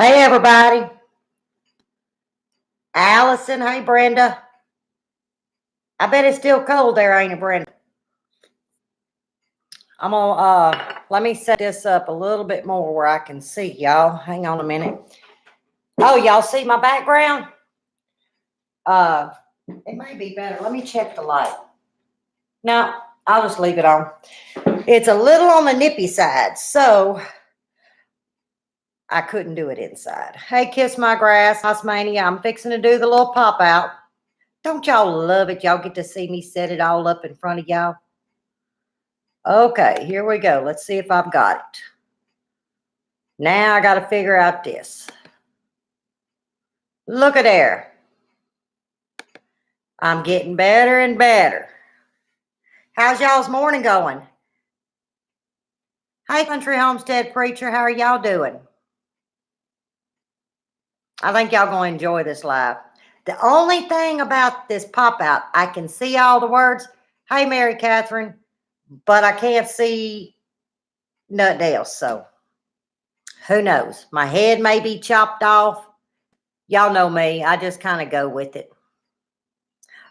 Hey, everybody. Allison, hey, Brenda. I bet it's still cold there, ain't it, Brenda? I'm gonna let me set this up a little bit more where I can see y'all. Hang on a minute. Oh, y'all see my background? It may be better. Let me check the light. No, I'll just leave it on. It's a little on the nippy side, so I couldn't do it inside. Hey, Kiss My Grass, Osmania. I'm fixing to do the little pop out. Don't y'all love it? Y'all get to see me set it all up in front of y'all. Okay, here we go. Let's see if I've got it. Now I got to figure out this. Look at there. I'm getting better and better. How's y'all's morning going? Hey, Country Homestead Preacher, how are y'all doing? I think y'all going to enjoy this live. The only thing about this pop out, I can see all the words. Hey, Mary Catherine, but I can't see nothing else. So who knows? My head may be chopped off. Y'all know me. I just kind of go with it.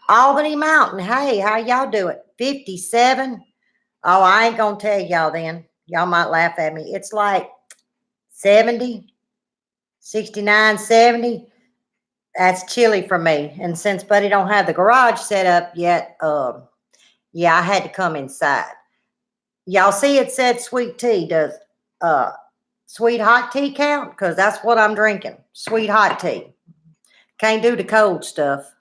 Albany Mountain. Hey, how y'all doing? 57. Oh, I ain't going to tell y'all then. Y'all might laugh at me. It's like 70, 69, 70. That's chilly for me. And since Buddy don't have the garage set up yet, yeah, I had to come inside. Y'all see it said sweet tea. Does sweet hot tea count? Because that's what I'm drinking. Sweet hot tea. Can't do the cold stuff.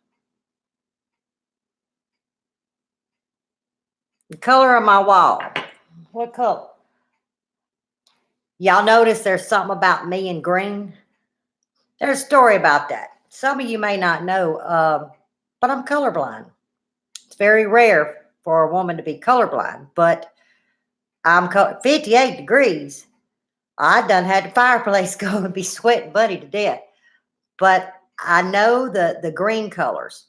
The color of my wall. What color? Y'all notice there's something about me in green? There's a story about that. Some of you may not know, but I'm colorblind. It's very rare for a woman to be colorblind, but I'm 58 degrees. I done had the fireplace go and be sweating Buddy to death. But I know the green colors.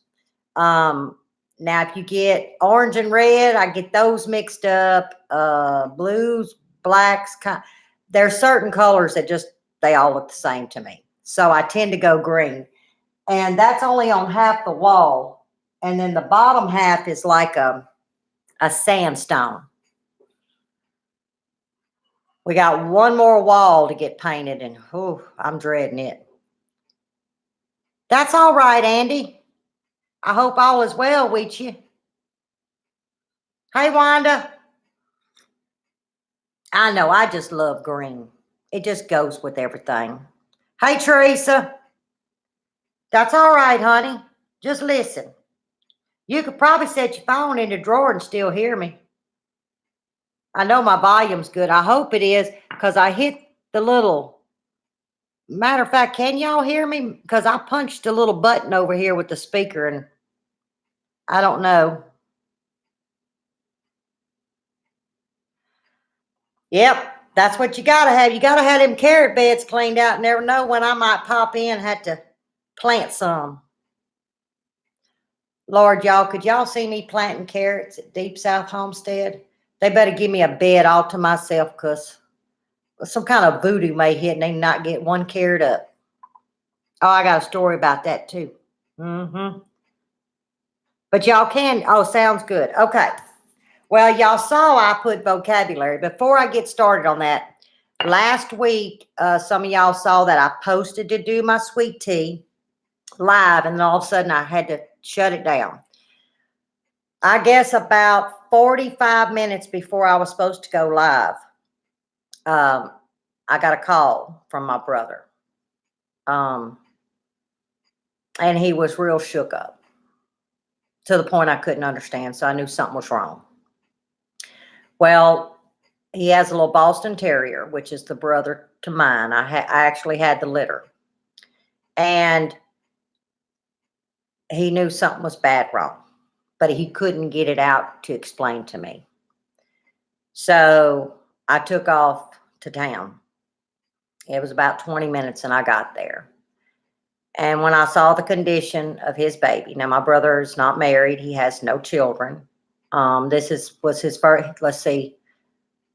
Now, if you get orange and red, I get those mixed up. Blues, blacks, there's certain colors that they all look the same to me. So I tend to go green. And that's only on half the wall. And then the bottom half is like a sandstone. We got one more wall to get painted, and I'm dreading it. That's all right, Andy. I hope all is well with you. Hey, Wanda. I know, I just love green. It just goes with everything. Hey, Teresa. That's all right, honey. Just listen. You could probably set your phone in the drawer and still hear me. I know my volume's good. I hope it is, because I hit the little... Matter of fact, can y'all hear me? Because I punched a little button over here with the speaker, and I don't know. Yep, that's what you got to have. You got to have them carrot beds cleaned out. Never know when I might pop in, had to plant some. Lord, y'all, could y'all see me planting carrots at Deep South Homestead? They better give me a bed all to myself, because some kind of voodoo may hit and they not get one carrot up. Oh, I got a story about that too. But y'all can, sounds good. Okay. Well, y'all saw I put vocabulary. Before I get started on that, last week, some of y'all saw that I posted to do my sweet tea live, and then all of a sudden I had to shut it down. I guess about 45 minutes before I was supposed to go live, I got a call from my brother. And he was real shook up to the point I couldn't understand. So I knew something was wrong. Well, he has a little Boston Terrier, which is the brother to mine. I actually had the litter. And he knew something was bad wrong, but he couldn't get it out to explain to me. So I took off to town. It was about 20 minutes and I got there. And when I saw the condition of his baby, now my brother is not married. He has no children. This was his first, let's see,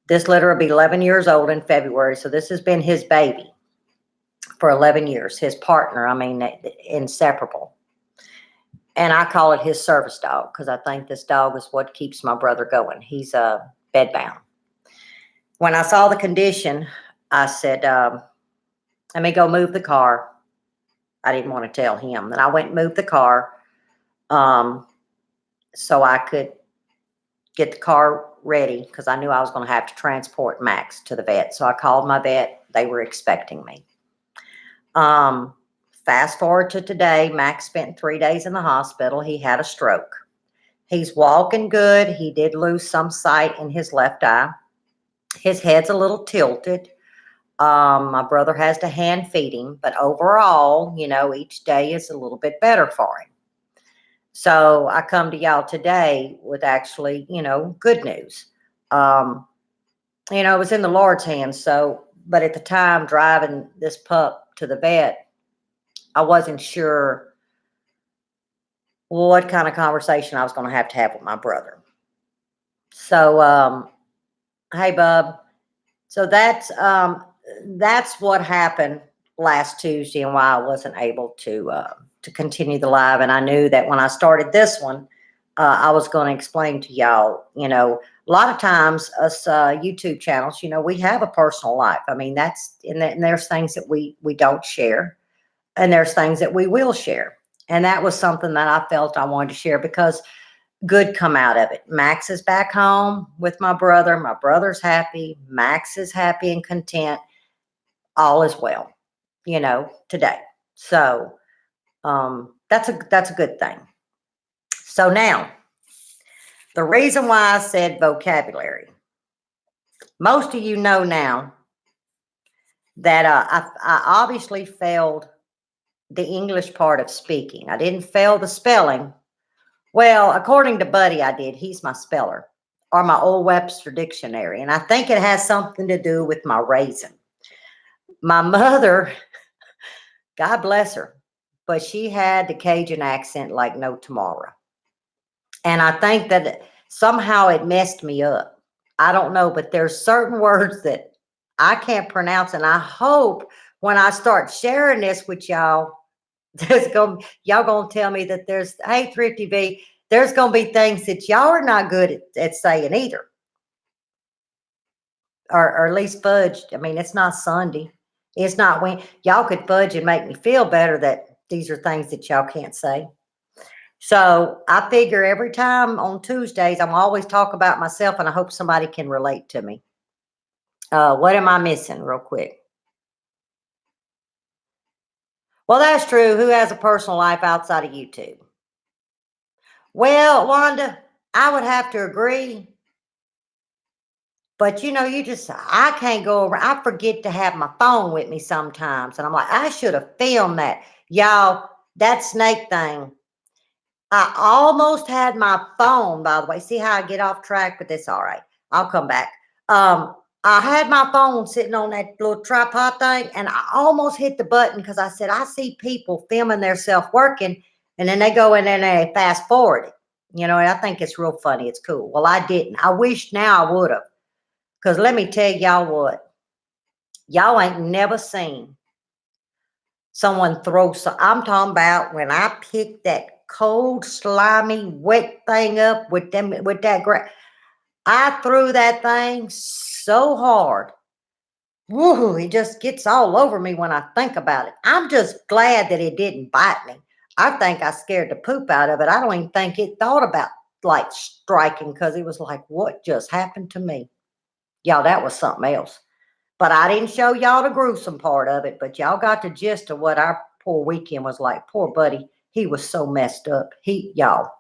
this litter will be 11 years old in February. So this has been his baby. for 11 years. His partner, I mean, inseparable. And I call it his service dog because I think this dog is what keeps my brother going. He's bedbound. When I saw the condition, I said, let me go move the car. I didn't want to tell him. Then I went and moved the car so I could get the car ready because I knew I was going to have to transport Max to the vet. So I called my vet. They were expecting me. Fast forward to today, Max spent 3 days in the hospital. He had a stroke. He's walking good. He did lose some sight in his left eye. His head's a little tilted. My brother has to hand feed him, but overall, each day is a little bit better for him. So I come to y'all today with actually, good news. It was in the Lord's hands. But at the time driving this pup to the vet, I wasn't sure what kind of conversation I was going to have with my brother. So, hey, bub. So that's what happened last Tuesday and why I wasn't able to continue the live. And I knew that when I started this one, I was going to explain to y'all, a lot of times us YouTube channels, we have a personal life. I mean, and there's things that we don't share and there's things that we will share. And that was something that I felt I wanted to share because good come out of it. Max is back home with my brother. My brother's happy. Max is happy and content. All is well, today. So that's a good thing. So now, the reason why I said vocabulary, most of you know now that I obviously failed the English part of speaking. I didn't fail the spelling. Well, according to Buddy, I did. He's my speller, or my old Webster dictionary. And I think it has something to do with my raising. My mother, God bless her, but she had the Cajun accent like no tomorrow. And I think that somehow it messed me up. I don't know, but there's certain words that I can't pronounce. And I hope when I start sharing this with y'all, y'all gonna tell me that hey, Thrifty V, there's gonna be things that y'all are not good at saying either. Or at least fudge. I mean, it's not Sunday. It's not when y'all could fudge and make me feel better that these are things that y'all can't say. So I figure every time on Tuesdays, I'm always talk about myself, and I hope somebody can relate to me. What am I missing real quick? Well, that's true. Who has a personal life outside of YouTube? Well, Wanda, I would have to agree. But I can't go around. I forget to have my phone with me sometimes. And I'm like, I should have filmed that. Y'all, that snake thing. I almost had my phone, by the way. See how I get off track, but that's all right. I'll come back. I had my phone sitting on that little tripod thing, and I almost hit the button because I said, I see people filming themselves working, and then they go in there and they fast forward it. And I think it's real funny. It's cool. Well, I didn't. I wish now I would have. Because let me tell y'all what. Y'all ain't never seen someone throw I'm talking about when I picked that cold, slimy, wet thing up with that grass. I threw that thing so hard. Woo, it just gets all over me when I think about it. I'm just glad that it didn't bite me. I think I scared the poop out of it. I don't even think it thought about like striking because it was like, what just happened to me? Y'all, that was something else. But I didn't show y'all the gruesome part of it, but y'all got the gist of what our poor weekend was like. Poor buddy, he was so messed up. Y'all.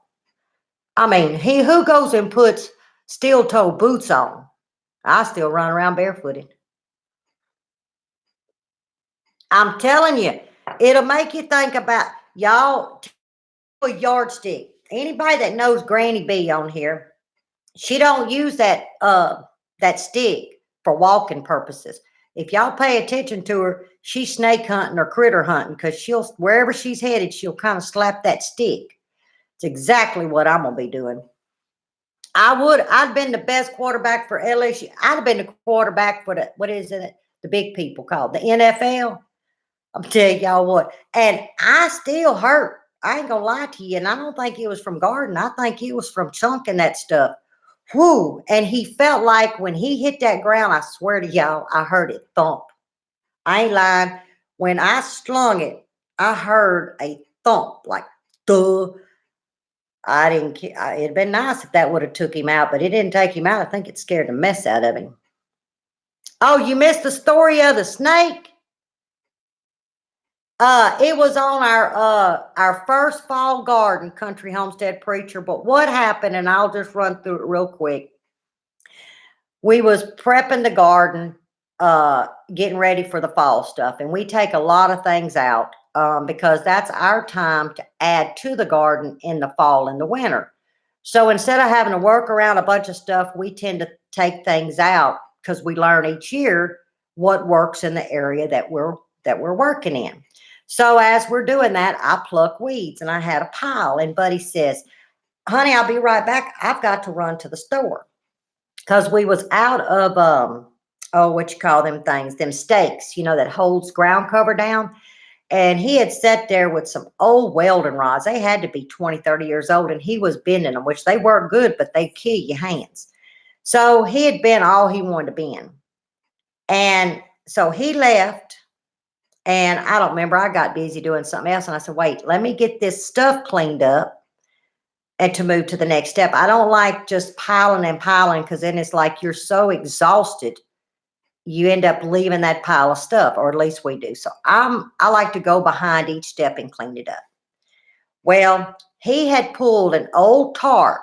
I mean, who goes and puts steel-toe boots on? I still run around barefooted. I'm telling you, it'll make you think about y'all. A yardstick. Anybody that knows Granny B on here, she don't use that stick for walking purposes. If y'all pay attention to her, she's snake hunting or critter hunting because wherever she's headed, she'll kind of slap that stick. It's exactly what I'm gonna be doing. I'd been the best quarterback for LSU. I'd have been the quarterback for what is it? The big people called the NFL. I'm telling y'all what. And I still hurt. I ain't gonna lie to you. And I don't think it was from garden. I think it was from chunking that stuff. Whoo. And he felt like when he hit that ground, I swear to y'all, I heard it thump. I ain't lying. When I slung it, I heard a thump, like duh. I didn't care. It'd been nice if that would have took him out, but it didn't take him out. I think it scared the mess out of him. Oh, you missed the story of the snake? It was on our first fall garden, Country Homestead Preacher. But what happened, and I'll just run through it real quick. We was prepping the garden, getting ready for the fall stuff, and we take a lot of things out because that's our time to add to the garden in the fall and the winter. So instead of having to work around a bunch of stuff, we tend to take things out because we learn each year what works in the area that we're working in. So as we're doing that, I pluck weeds, and I had a pile, and Buddy says, "Honey, I'll be right back. I've got to run to the store." Because we was out of what you call them things, them stakes, that holds ground cover down. And he had sat there with some old welding rods. They had to be 20, 30 years old, and he was bending them, which they weren't good, but they kill your hands. So he had been all he wanted to bend. And so he left, and I don't remember, I got busy doing something else, and I said, wait, let me get this stuff cleaned up and to move to the next step. I don't like just piling and piling, because then it's like you're so exhausted, you end up leaving that pile of stuff, or at least we do. So I like to go behind each step and clean it up. Well, he had pulled an old tarp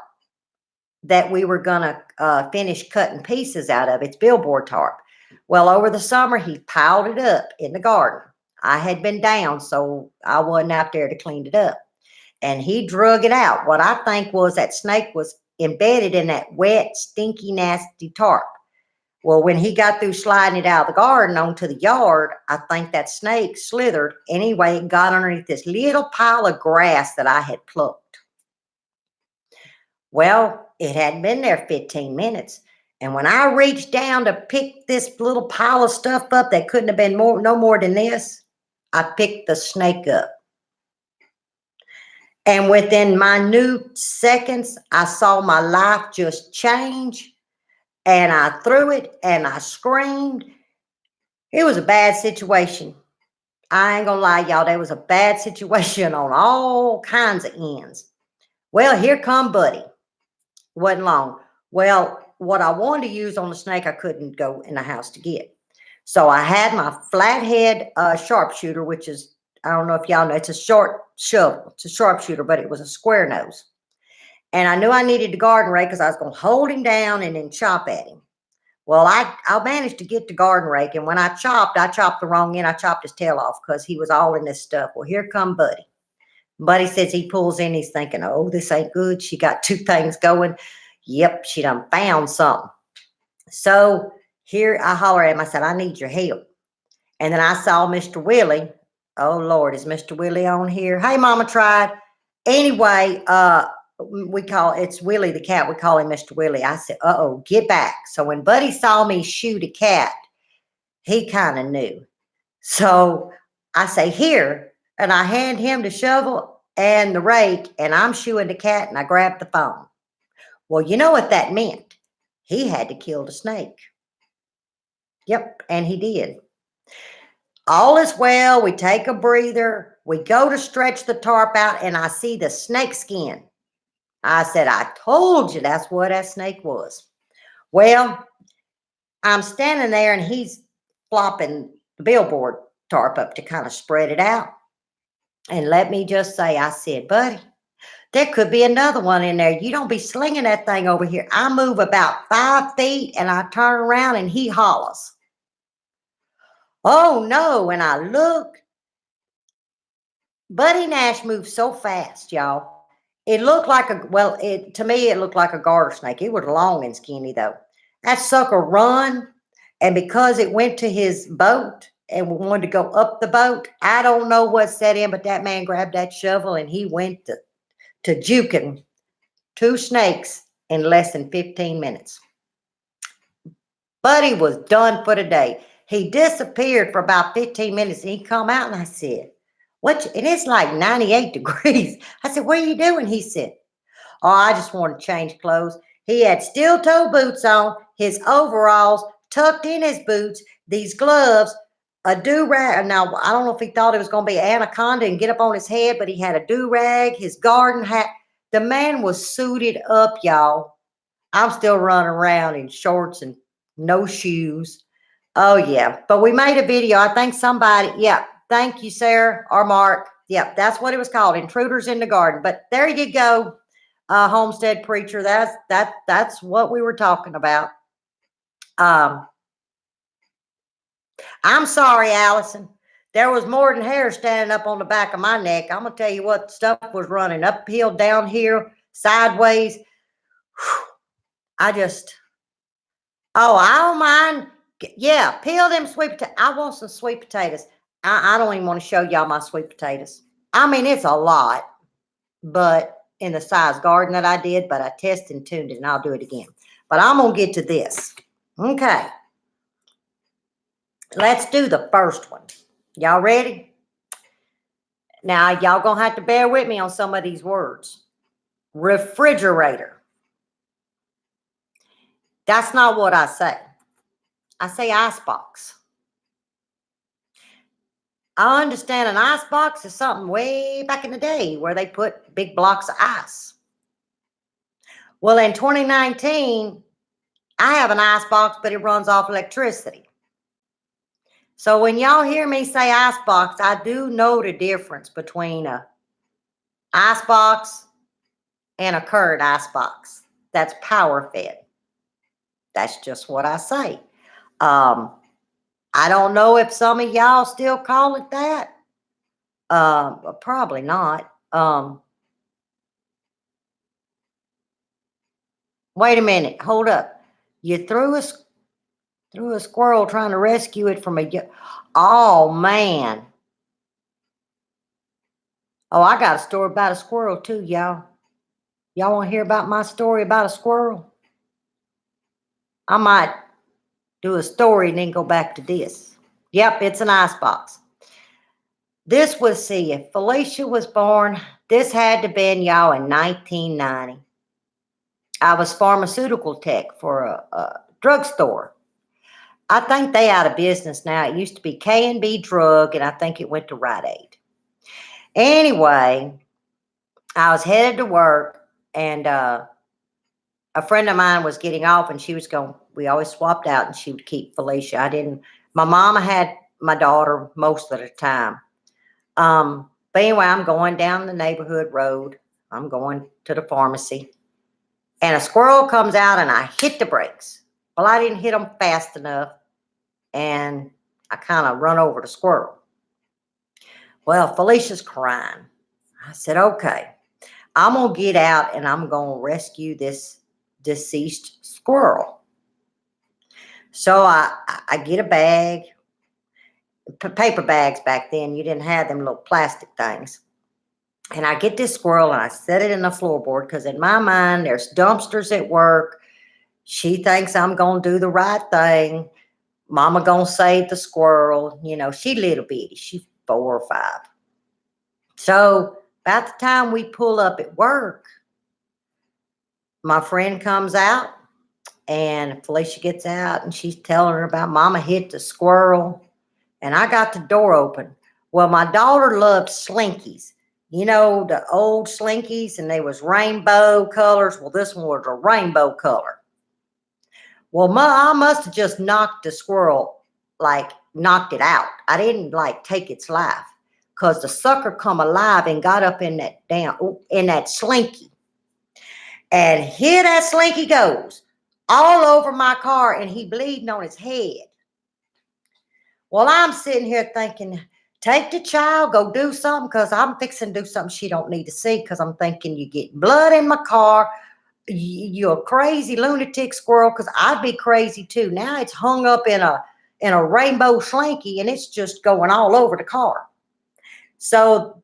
that we were going to finish cutting pieces out of. It's billboard tarp. Well, over the summer, he piled it up in the garden. I had been down, so I wasn't out there to clean it up. And he drug it out. What I think was that snake was embedded in that wet, stinky, nasty tarp. Well, when he got through sliding it out of the garden onto the yard, I think that snake slithered. Anyway, it got underneath this little pile of grass that I had plucked. Well, it hadn't been there 15 minutes. And when I reached down to pick this little pile of stuff up that couldn't have been no more than this, I picked the snake up. And within minute seconds, I saw my life just change. And I threw it and I screamed. It was a bad situation. I ain't gonna lie, y'all. There was a bad situation on all kinds of ends. Well, here come Buddy. Wasn't long. Well, what I wanted to use on the snake, I couldn't go in the house to get. So I had my flathead sharpshooter, which is, I don't know if y'all know, it's a short shovel. It's a sharpshooter, but it was a square nose. And I knew I needed the garden rake because I was going to hold him down and then chop at him. Well, I managed to get the garden rake, and when I chopped the wrong end. I chopped his tail off because he was all in this stuff. Well, here come Buddy. Buddy says he pulls in. He's thinking, oh, this ain't good. She got two things going. Yep, she done found something. So here I holler at him. I said, I need your help. And then I saw Mr. Willie. Oh, Lord, is Mr. Willie on here? Hey, Mama tried. Anyway, it's Willie the cat. We call him Mr. Willie. I said, uh-oh, get back. So when Buddy saw me shoot a cat, he kind of knew. So I say, here, and I hand him the shovel and the rake, and I'm shooing the cat, and I grabbed the phone. Well, you know what that meant? He had to kill the snake. Yep, and he did. All is well. We take a breather. We go to stretch the tarp out, and I see the snake skin. I said, I told you that's what that snake was. Well, I'm standing there, and he's flopping the billboard tarp up to kind of spread it out. And let me just say, I said, Buddy, there could be another one in there. You don't be slinging that thing over here. I move about 5 feet, and I turn around, and he hollers. Oh, no. And I look. Buddy Nash moved so fast, y'all. It looked like to me, it looked like a garter snake. It was long and skinny, though. That sucker run, and because it went to his boat and wanted to go up the boat, I don't know what set in, but that man grabbed that shovel, and he went to juking 2 snakes in less than 15 minutes. Buddy was done for the day. He disappeared for about 15 minutes and he come out and I said, and it's like 98 degrees. I said, what are you doing? He said, oh, I just want to change clothes. He had steel toe boots on, his overalls tucked in his boots, these gloves, a do-rag. Now, I don't know if he thought it was going to be anaconda and get up on his head, but he had a do-rag, his garden hat. The man was suited up, y'all. I'm still running around in shorts and no shoes. Oh, yeah. But we made a video. I think somebody, yeah. Thank you, Sarah or Mark. Yep, that's what it was called, Intruders in the Garden. But there you go, Homestead Preacher. That's what we were talking about. I'm sorry, Allison. There was more than hair standing up on the back of my neck. I'm gonna tell you what, stuff was running uphill, down here, sideways. I don't mind. Yeah, peel them sweet potatoes. I want some sweet potatoes. I don't even want to show y'all my sweet potatoes. I mean, it's a lot, but in the size garden that I did, but I tested and tuned it, and I'll do it again. But I'm going to get to this. Okay. Let's do the first one. Y'all ready? Now, y'all going to have to bear with me on some of these words. Refrigerator. That's not what I say. I say icebox. I understand an icebox is something way back in the day where they put big blocks of ice. Well, in 2019, I have an icebox, but it runs off electricity. So when y'all hear me say icebox, I do know the difference between a icebox and a current icebox that's power fed. That's just what I say. I don't know if some of y'all still call it that. Probably not. Wait a minute. Hold up. You threw a squirrel trying to rescue it from oh, man. Oh, I got a story about a squirrel too, y'all. Y'all want to hear about my story about a squirrel? I might do a story and then go back to this. Yep, it's an icebox. This was, see, if Felicia was born, this had to been, y'all, in 1990. I was pharmaceutical tech for a drugstore. I think they out of business now. It used to be K&B Drug, and I think it went to Rite Aid. Anyway, I was headed to work, and a friend of mine was getting off, and she was going, we always swapped out, and she would keep Felicia. My mama had my daughter most of the time. But anyway, I'm going down the neighborhood road. I'm going to the pharmacy. And a squirrel comes out, and I hit the brakes. Well, I didn't hit them fast enough, and I kind of run over the squirrel. Well, Felicia's crying. I said, okay, I'm going to get out, and I'm going to rescue this deceased squirrel. So I get a bag, paper bags back then. You didn't have them little plastic things. And I get this squirrel and I set it in the floorboard because in my mind, there's dumpsters at work. She thinks I'm going to do the right thing. Mama going to save the squirrel. You know, she little bitty. She 4 or 5. So about the time we pull up at work, my friend comes out and Felicia gets out and she's telling her about Mama hit the squirrel. And I got the door open. Well, my daughter loved Slinkies. You know, the old Slinkies, and they was rainbow colors. Well, this one was a rainbow color. Well, I must have just knocked the squirrel, like knocked it out. I didn't like take its life because the sucker come alive and got up in that Slinky. And here that Slinky goes all over my car, and he bleeding on his head. Well, I'm sitting here thinking, take the child, go do something, because I'm fixing to do something she don't need to see, because I'm thinking you get blood in my car. You're a crazy lunatic squirrel, because I'd be crazy too. Now it's hung up in a rainbow Slinky, and it's just going all over the car. So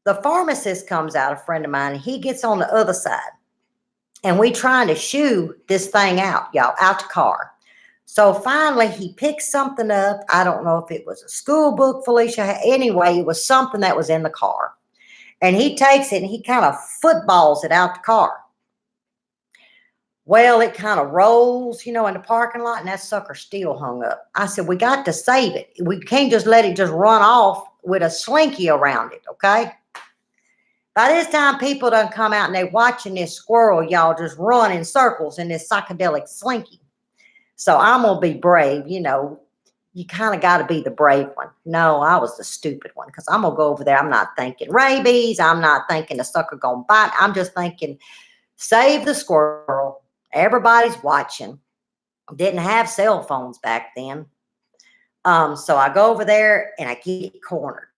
the pharmacist comes out, a friend of mine, and he gets on the other side. And we trying to shoo this thing out, y'all, out the car. So finally, he picked something up. I don't know if it was a school book Felicia. Anyway, it was something that was in the car. And he takes it and he kind of footballs it out the car. Well, it kind of rolls, in the parking lot, and that sucker still hung up. I said, we got to save it. We can't just let it just run off with a slinky around it, okay? By this time, people done come out and they watching this squirrel, y'all, just run in circles in this psychedelic slinky. So I'm going to be brave, You kind of got to be the brave one. No, I was the stupid one because I'm going to go over there. I'm not thinking rabies. I'm not thinking the sucker going to bite. I'm just thinking save the squirrel. Everybody's watching. Didn't have cell phones back then. So I go over there and I get cornered.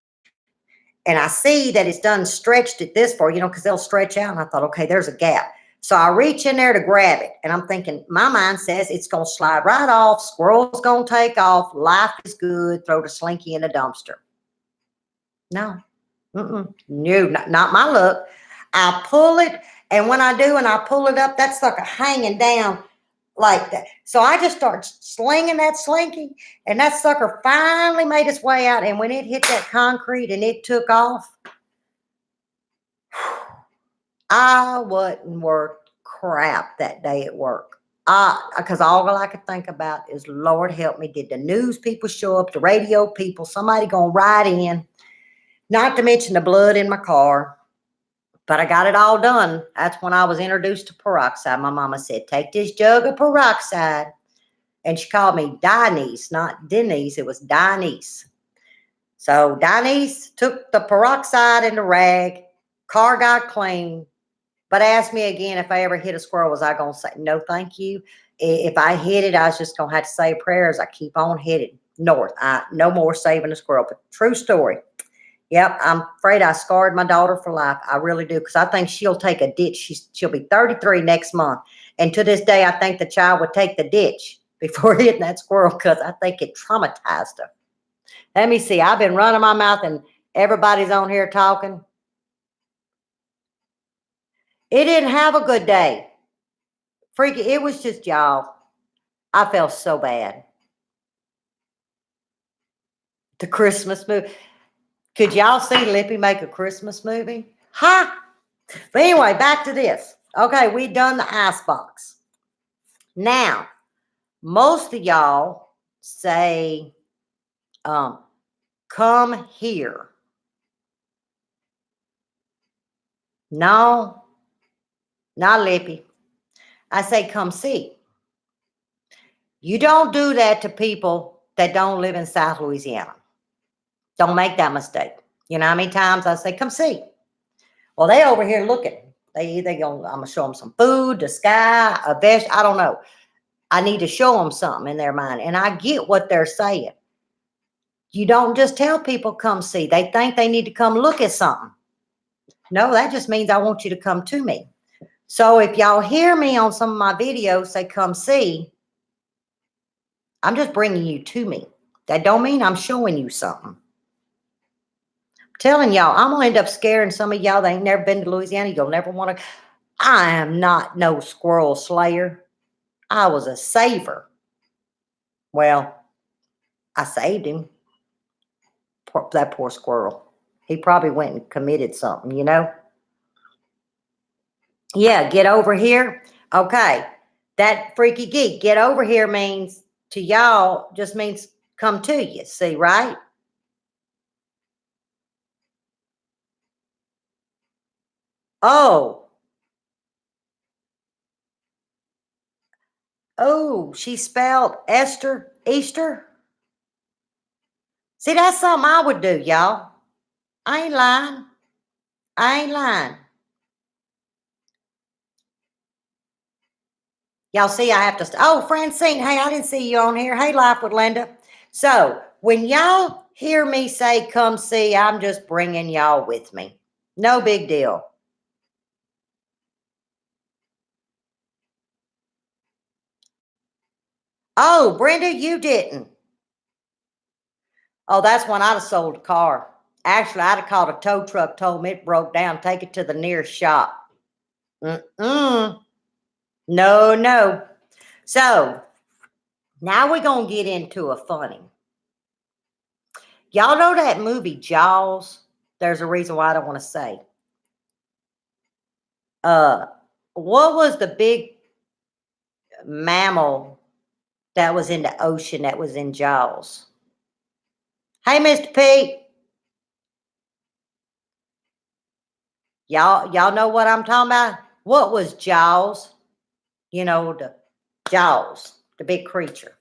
And I see that it's done stretched it this far, because they'll stretch out. And I thought, okay, there's a gap. So I reach in there to grab it. And I'm thinking, my mind says it's going to slide right off. Squirrel's going to take off. Life is good. Throw the slinky in a dumpster. No. No, not my luck. I pull it. And when I do and I pull it up, that sucker hanging down like that. So I just start slinging that slinky, and that sucker finally made its way out. And when it hit that concrete and it took off, I wasn't worth crap that day at work. Because all I could think about is, Lord help me, did the news people show up, the radio people, somebody gonna ride in? Not to mention the blood in my car. But I got it all done. That's when I was introduced to peroxide. My mama said, take this jug of peroxide. And she called me Denise, not Denise. It was Denise. So Denise took the peroxide in the rag. Car got clean. But asked me again if I ever hit a squirrel, was I going to say, no, thank you. If I hit it, I was just going to have to say prayers. I keep on hitting north. No more saving a squirrel. But true story. Yep, I'm afraid I scarred my daughter for life. I really do, because I think she'll take a ditch. She'll be 33 next month. And to this day, I think the child would take the ditch before hitting that squirrel, because I think it traumatized her. Let me see. I've been running my mouth and everybody's on here talking. It didn't have a good day. Freaky. It was just, y'all, I felt so bad. The Christmas movie. Could y'all see Lippy make a Christmas movie? Ha! But anyway, back to this. Okay, we done the icebox. Now, most of y'all say, come here. No, not Lippy. I say, come see. You don't do that to people that don't live in South Louisiana. Don't make that mistake. You know how many times I say, come see. Well, they over here looking. I'm going to show them some food, the sky, a veg. I don't know. I need to show them something in their mind. And I get what they're saying. You don't just tell people come see. They think they need to come look at something. No, that just means I want you to come to me. So if y'all hear me on some of my videos say come see, I'm just bringing you to me. That don't mean I'm showing you something. Telling y'all, I'm gonna end up scaring some of y'all that ain't never been to Louisiana. You'll never want to. I am not no squirrel slayer. I was a saver. Well, I saved him. That poor squirrel. He probably went and committed something, Yeah, get over here. Okay, that freaky geek, get over here means to y'all just means come to you. See, right? Oh, she spelled Easter. See, that's something I would do, y'all. I ain't lying. I ain't lying. Y'all see, I have to. Francine, hey, I didn't see you on here. Hey, Life with Linda. So when y'all hear me say come see, I'm just bringing y'all with me. No big deal. Oh, Brenda, you didn't. Oh, that's when I'd have sold a car. Actually, I'd have called a tow truck, told me it broke down, take it to the nearest shop. No. So Now we're going to get into a funny. Y'all know that movie Jaws? There's a reason why I don't want to say. Uh, what was the big mammal that was in the ocean that was in Jaws? Hey, Mr. Pete. Y'all know what I'm talking about? What was Jaws? You know, the Jaws, the big creature.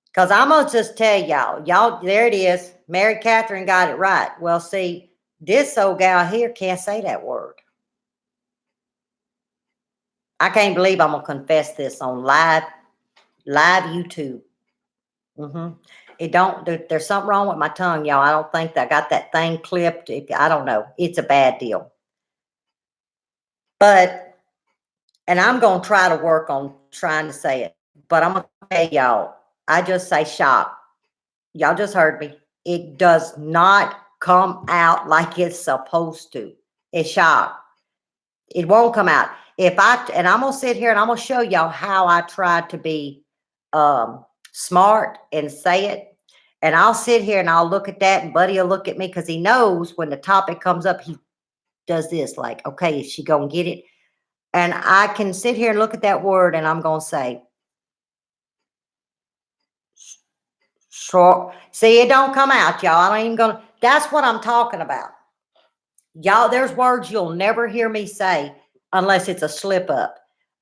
Because I'm going to just tell y'all, there it is. Mary Catherine got it right. Well, see, this old gal here can't say that word. I can't believe I'm going to confess this on live YouTube. It don't, there's something wrong with my tongue, y'all. I don't think that I got that thing clipped. I don't know. It's a bad deal. But, and I'm going to try to work on trying to say it. But I'm going to tell y'all, I just say shop. Y'all just heard me. It does not come out like it's supposed to. It's shop. It won't come out. And I'm going to sit here and I'm going to show y'all how I try to be smart and say it. And I'll sit here and I'll look at that, and Buddy will look at me because he knows when the topic comes up, he does this like, okay, is she going to get it? And I can sit here and look at that word and I'm going to say, short. See, it don't come out, y'all. I don't even going to, that's what I'm talking about. Y'all, there's words you'll never hear me say unless it's a slip up.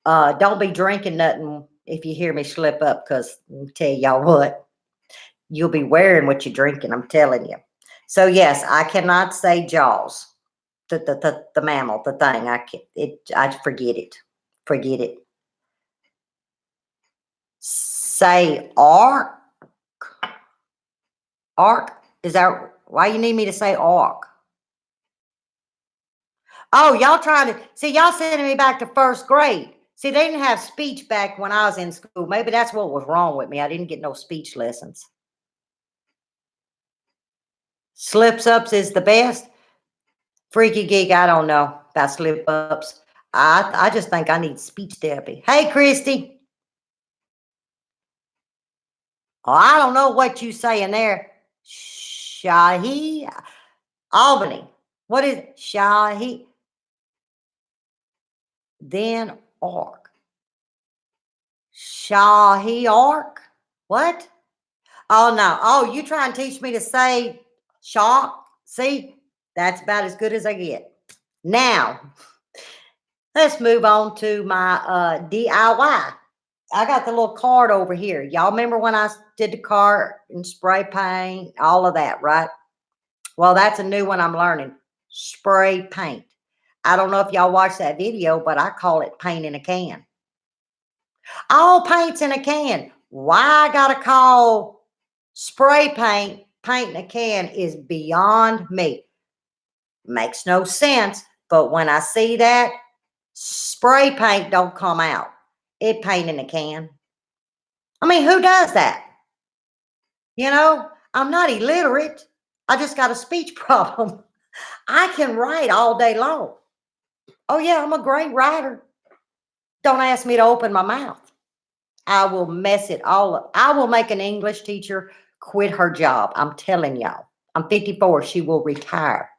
Don't be drinking nothing if you hear me slip up, because I'll tell y'all what, you'll be wearing what you're drinking, I'm telling you. So yes, I cannot say Jaws, the mammal, the thing. I forget it. Forget it. Say ark. Ark? Is that why you need me to say ark? Oh, y'all trying to see, y'all sending me back to first grade. See, they didn't have speech back when I was in school. Maybe that's what was wrong with me. I didn't get no speech lessons. Slips ups is the best. Freaky geek, I don't know about slip ups. I just think I need speech therapy. Hey, Christy. Oh, I don't know what you saying there. Shahi Albany. What is it? Shahi? Then ark. Shahi ark? What? Oh, no. Oh, you trying to teach me to say shark? See, that's about as good as I get. Now, let's move on to my DIY. I got the little card over here. Y'all remember when I did the card and spray paint, all of that, right? Well, that's a new one I'm learning. Spray paint. I don't know if y'all watched that video, but I call it paint in a can. All paint's in a can. Why I gotta call spray paint in a can is beyond me. Makes no sense, but when I see that, spray paint don't come out. It paint in a can. I mean, who does that? You know, I'm not illiterate. I just got a speech problem. I can write all day long. Oh yeah, I'm a great writer. Don't ask me to open my mouth. I will mess it all up. I will make an English teacher quit her job. I'm telling y'all. I'm 54. She will retire.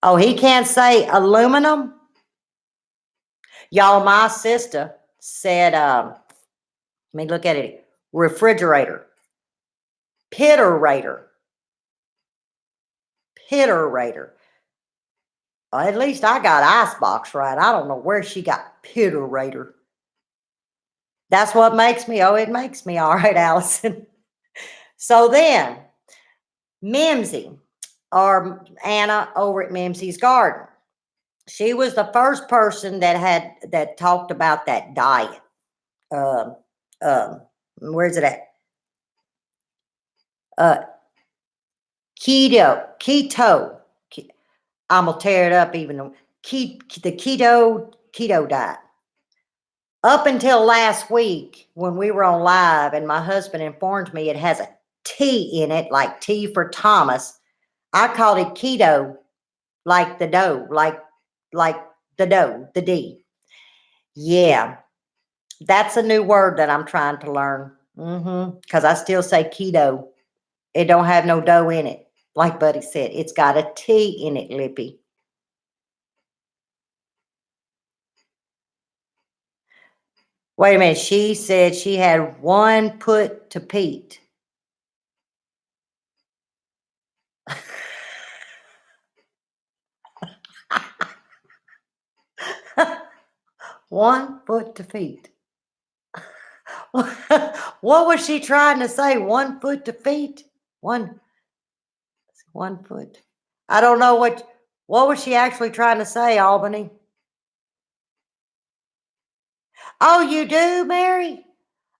Oh, he can't say aluminum? Y'all, my sister said, let me look at it. Refrigerator. Pitterator. Pitterator. At least I got icebox right. I don't know where she got pitterator. That's what makes me. Oh, it makes me all right, Allison. So then, Mimsy, or Anna over at Mimsy's Garden. She was the first person that talked about that diet. Um, where's it at? Keto. I'm gonna tear it up even though the keto diet. Up until last week when we were on live and my husband informed me it has a T in it, like T for Thomas. I called it keto, like the dough, like the dough, the D. Yeah. That's a new word that I'm trying to learn. Because I still say keto. It don't have no dough in it. Like Buddy said, it's got a T in it, Lippy. Wait a minute. She said she had one put to Pete. One foot to feet. What was she trying to say? 1 foot to feet? One 1 foot. I don't know what was she actually trying to say, Albany? Oh, you do, Mary?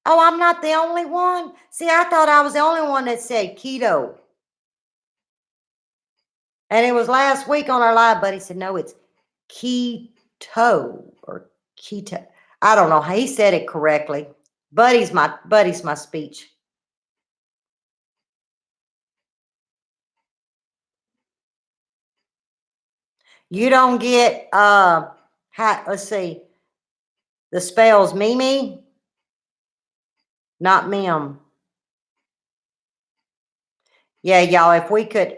Oh, I'm not the only one. See, I thought I was the only one that said keto. And it was last week on our live, but he said, no, it's keto or keto. I don't know how he said it correctly. Buddy's my speech. You don't get let's see. The spells Mimi, not Mim. Yeah, y'all, if we could,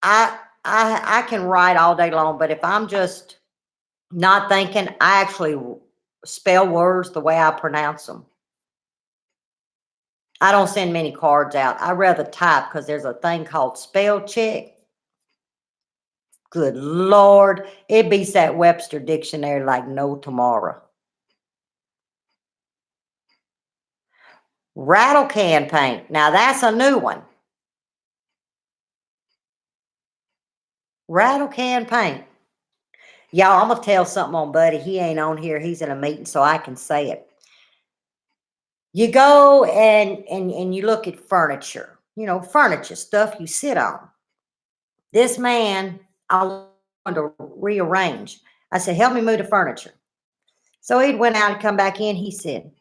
I can write all day long, but if I'm just not thinking, I actually spell words the way I pronounce them. I don't send many cards out. I rather type because there's a thing called spell check. Good Lord. It beats that Webster dictionary like no tomorrow. Rattle can paint. Now that's a new one. Rattle can paint. Y'all, I'm going to tell something on Buddy. He ain't on here. He's in a meeting, so I can say it. You go and you look at furniture. Furniture, stuff you sit on. This man, I wanted to rearrange. I said, help me move the furniture. So he went out and come back in. He said,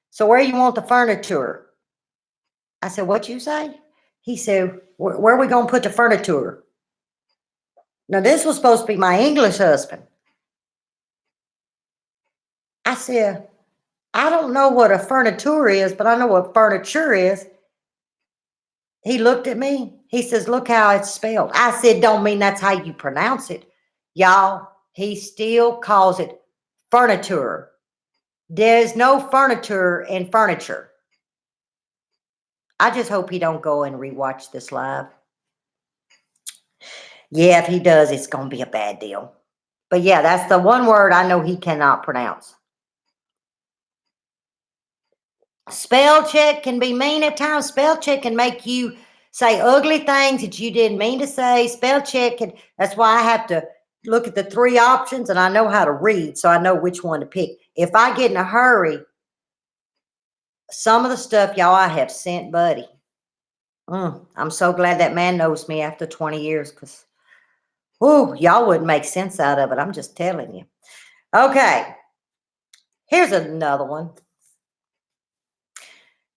so where you want the furniture? I said, what you say? He said, where are we going to put the furniture? Now, this was supposed to be my English husband. I said, I don't know what a furniture is, but I know what furniture is. He looked at me. He says, look how it's spelled. I said, don't mean that's how you pronounce it. Y'all, he still calls it furniture. There's no furniture in furniture. I just hope he don't go and rewatch this live. Yeah, if he does, it's going to be a bad deal. But yeah, that's the one word I know he cannot pronounce. Spell check can be mean at times. Spell check can make you say ugly things that you didn't mean to say. Spell check that's why I have to look at the three options, and I know how to read, so I know which one to pick. If I get in a hurry, some of the stuff, y'all, I have sent Buddy. I'm so glad that man knows me after 20 years, because, y'all wouldn't make sense out of it. I'm just telling you. Okay. Here's another one.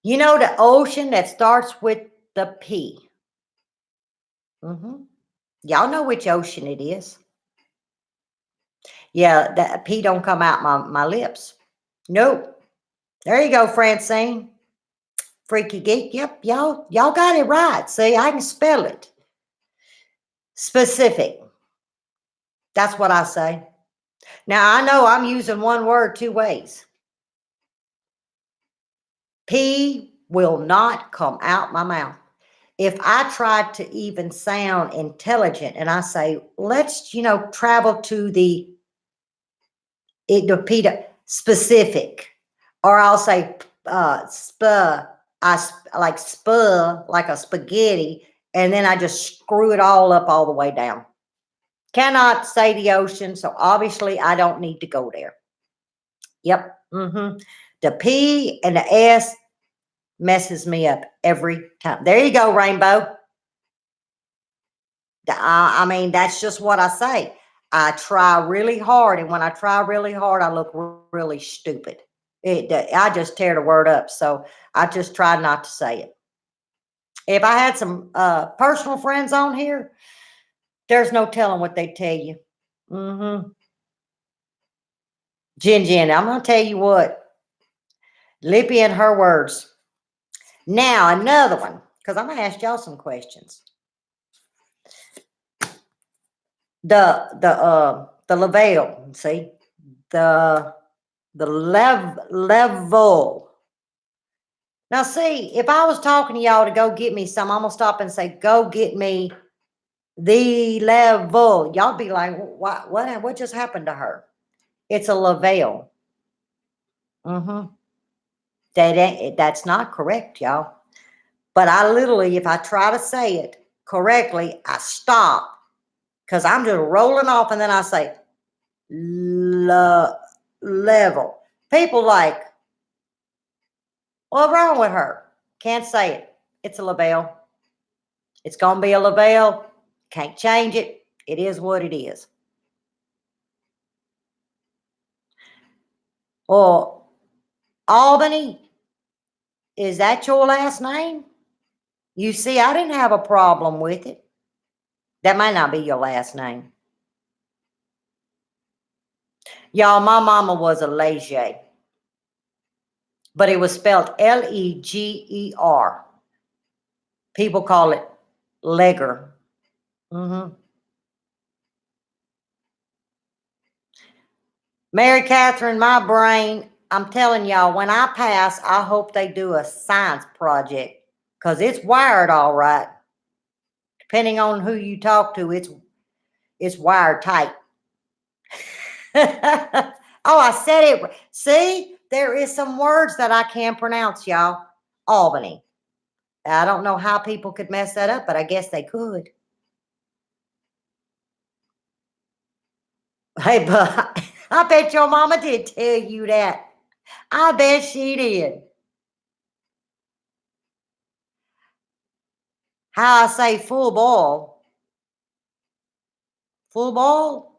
You know the ocean that starts with the P? Y'all know which ocean it is. Yeah, that P don't come out my lips. Nope. There you go, Francine. Freaky geek. Yep, y'all got it right. See, I can spell it. Specific. That's what I say. Now, I know I'm using one word two ways. P will not come out my mouth. If I try to even sound intelligent and I say, let's, travel to the P specific, or I'll say like like a spaghetti, and then I just screw it all up all the way down. Cannot say the ocean, so obviously I don't need to go there. Yep. The P and the S messes me up every time. There you go, Rainbow. I mean, that's just what I say. I try really hard, and when I try really hard, I look really stupid. I just tear the word up, so I just try not to say it. If I had some personal friends on here, there's no telling what they'd tell you. Jen, I'm going to tell you what. Lippy and her words. Now, another one, because I'm going to ask y'all some questions. The level, see? The level. Now, see, if I was talking to y'all to go get me some, I'm going to stop and say, go get me the level. Y'all be like, what just happened to her? It's a level. Mm-hmm. That's not correct, y'all. But I literally, if I try to say it correctly, I stop because I'm just rolling off and then I say level. People like, what's wrong with her? Can't say it. It's a level. It's going to be a level. Can't change it. It is what it is. Or Albany, is that your last name? You see, I didn't have a problem with it. That might not be your last name. Y'all, my mama was a Leger, but it was spelled Leger. People call it Legger. Mm-hmm. Mary Catherine, my brain, I'm telling y'all, when I pass, I hope they do a science project because it's wired all right. Depending on who you talk to, it's wired tight. Oh, I said it. See, there is some words that I can't pronounce, y'all. Albany. I don't know how people could mess that up, but I guess they could. Hey, but I bet your mama did tell you that. I bet she did. How I say full boil. Full boil?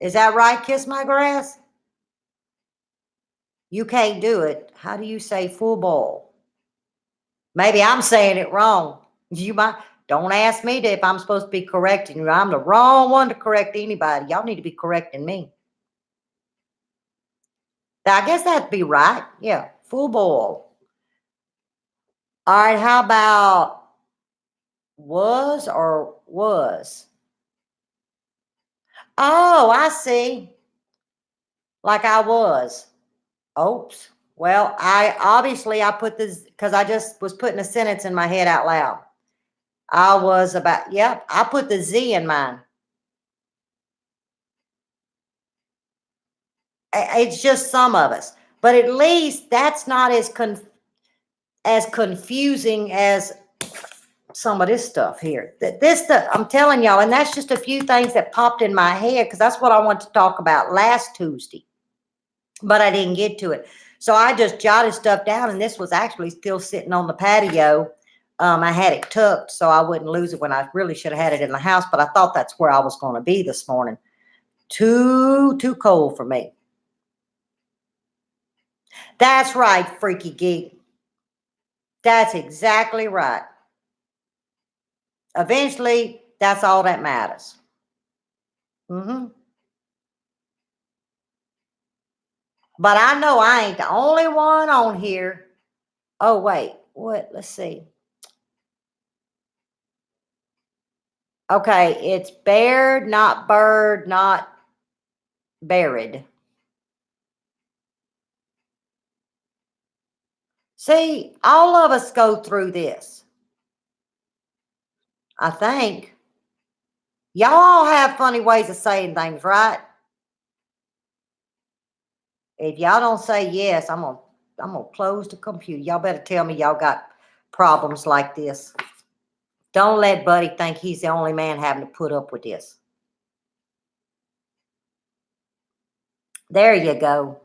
Is that right, Kiss My Grass? You can't do it. How do you say full boil? Maybe I'm saying it wrong. You might don't ask me if I'm supposed to be correcting you. I'm the wrong one to correct anybody. Y'all need to be correcting me. I guess that'd be right. Yeah, full boil. All right, how about was or was? Oh, I see. Like I was. Oops. Well, I put this because I just was putting a sentence in my head out loud. I was about, yep, I put the Z in mine. It's just some of us. But at least that's not as confusing as some of this stuff here. This stuff, I'm telling y'all, and that's just a few things that popped in my head because that's what I wanted to talk about last Tuesday. But I didn't get to it. So I just jotted stuff down, and this was actually still sitting on the patio. I had it tucked so I wouldn't lose it when I really should have had it in the house, but I thought that's where I was going to be this morning. Too cold for me. That's right, freaky geek. That's exactly right. Eventually, that's all that matters. Mm-hmm. But I know I ain't the only one on here. Oh, wait. What? Let's see. Okay, it's bared, not bird, not buried. See, all of us go through this. I think. Y'all all have funny ways of saying things, right? If y'all don't say yes, I'm gonna close the computer. Y'all better tell me y'all got problems like this. Don't let Buddy think he's the only man having to put up with this. There you go.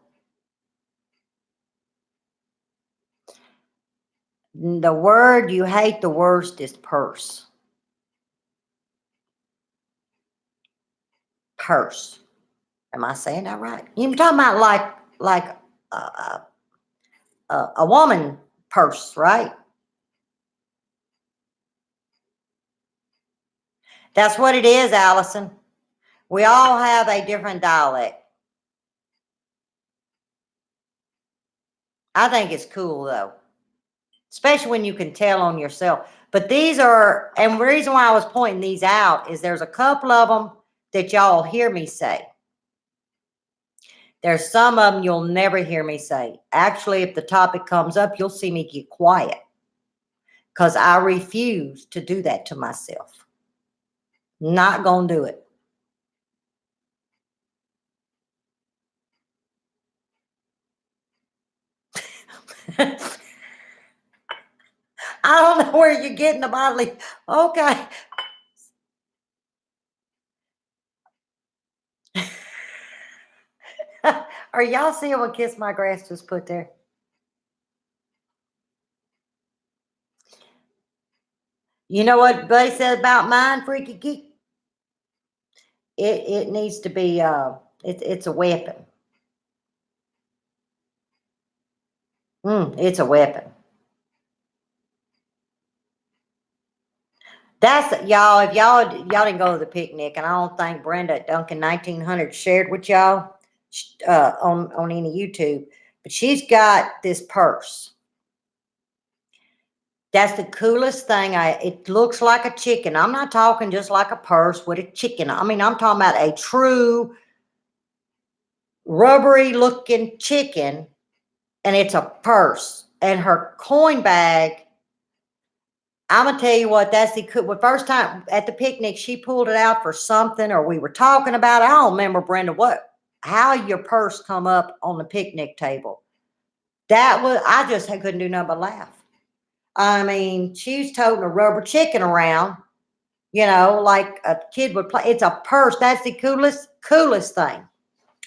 The word you hate the worst is purse. Purse. Am I saying that right? You're talking about like a woman purse, right? That's what it is, Allison. We all have a different dialect. I think it's cool though, especially when you can tell on yourself. But these are, and the reason why I was pointing these out is there's a couple of them that y'all hear me say. There's some of them you'll never hear me say. Actually, if the topic comes up, you'll see me get quiet because I refuse to do that to myself. Not gonna do it. I don't know where you're getting the bodily. Okay. Are y'all seeing what Kiss My Grass just put there? You know what Buddy said about mine, Freaky Geek? It needs to be it's a weapon. It's a weapon. That's y'all. If y'all didn't go to the picnic, and I don't think Brenda at Duncan 1900 shared with y'all on any YouTube, but she's got this purse. That's the coolest thing. It looks like a chicken. I'm not talking just like a purse with a chicken. I mean, I'm talking about a true rubbery looking chicken, and it's a purse. And her coin bag, I'm gonna tell you what, that's the first time at the picnic she pulled it out for something, or we were talking about it. I don't remember, Brenda, how your purse come up on the picnic table. That was, I just couldn't do nothing but laugh. I mean, she's toting a rubber chicken around, like a kid would play. It's a purse. That's the coolest thing.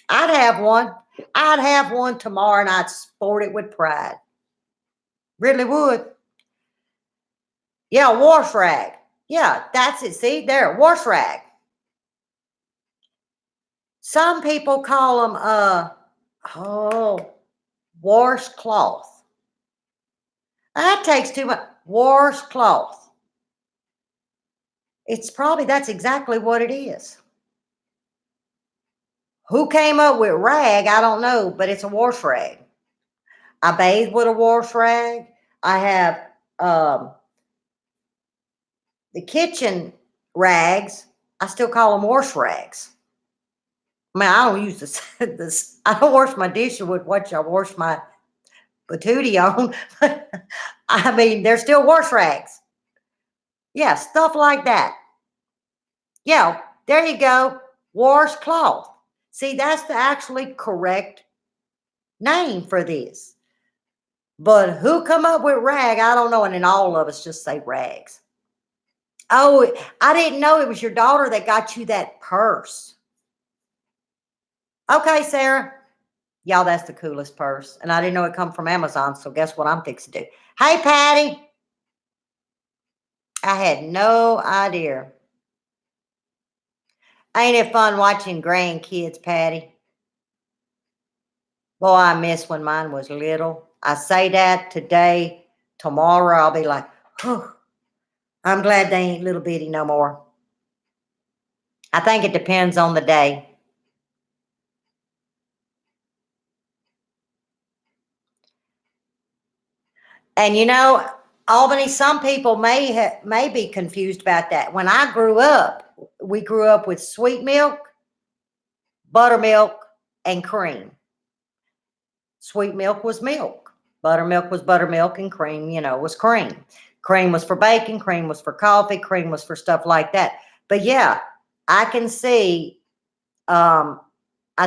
I'd have one. I'd have one tomorrow, and I'd sport it with pride. Really would. Yeah, wash rag. Yeah, that's it. See there, wash rag. Some people call them oh, washcloth. That takes too much. Washcloth. That's exactly what it is. Who came up with rag? I don't know, but it's a wash rag. I bathe with a wash rag. I have um, the kitchen rags. I still call them wash rags. I mean, I don't use this. I don't wash my dishes with what I wash my patootie on. I mean, they're still wash rags. Yeah, stuff like that. Yeah, there you go. Washcloth. See, that's the actually correct name for this. But who come up with rag? I don't know. And then all of us just say rags. Oh, I didn't know it was your daughter that got you that purse. Okay, Sarah. Y'all, that's the coolest purse. And I didn't know it come from Amazon. So guess what I'm fixing to do? Hey, Patty. I had no idea. Ain't it fun watching grandkids, Patty? Boy, I miss when mine was little. I say that today. Tomorrow, I'll be like, oh, I'm glad they ain't little bitty no more. I think it depends on the day. And Albany, some people may be confused about that. When I grew up, we grew up with sweet milk, buttermilk, and cream. Sweet milk was milk. Buttermilk was buttermilk, and cream, was cream. Cream was for bacon, cream was for coffee, cream was for stuff like that. But yeah, I can see, I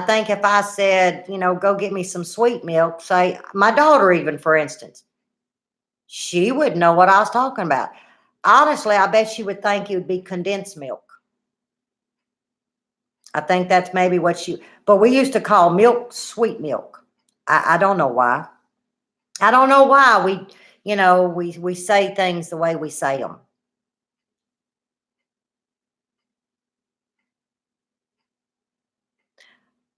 think if I said, go get me some sweet milk, say my daughter even, for instance, she wouldn't know what I was talking about. Honestly, I bet she would think it would be condensed milk. I think that's maybe but we used to call milk sweet milk. I don't know why. I don't know why we say things the way we say them.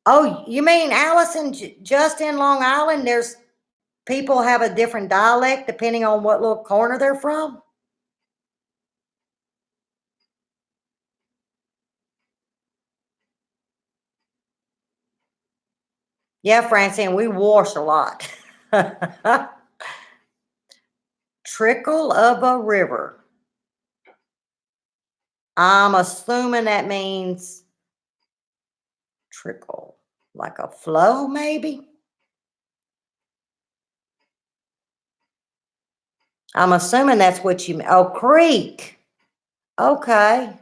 Oh, you mean Allison, just in Long Island, there's people have a different dialect depending on what little corner they're from? Yeah, Francine, we wash a lot. Trickle of a river. I'm assuming that means trickle, like a flow, maybe? I'm assuming that's what you mean. Oh, creek. Okay.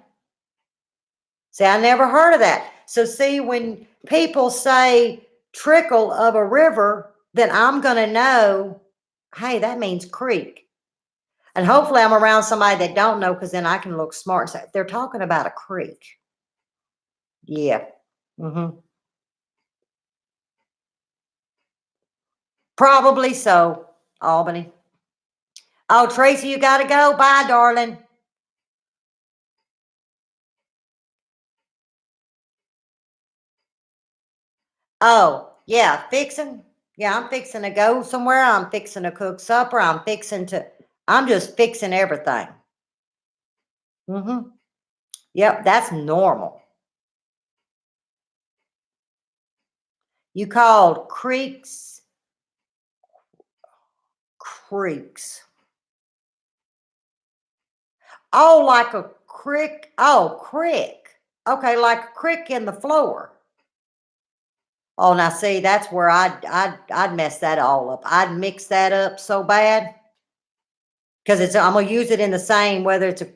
See, I never heard of that. So, see, when people say trickle of a river, then I'm going to know, hey, that means creek. And hopefully I'm around somebody that don't know, because then I can look smart and say, they're talking about a creek. Yeah. Probably so, Albany. Oh, Tracy, you got to go. Bye, darling. Oh, yeah, fixing. Yeah, I'm fixing to go somewhere. I'm fixing to cook supper. I'm just fixing everything. Yep, that's normal. You called creeks. Oh, like a creek. Oh, crick. Okay, like a crick in the floor. Oh, now see, that's where I'd mess that all up. I'd mix that up so bad, because I'm gonna use it in the same, whether it's a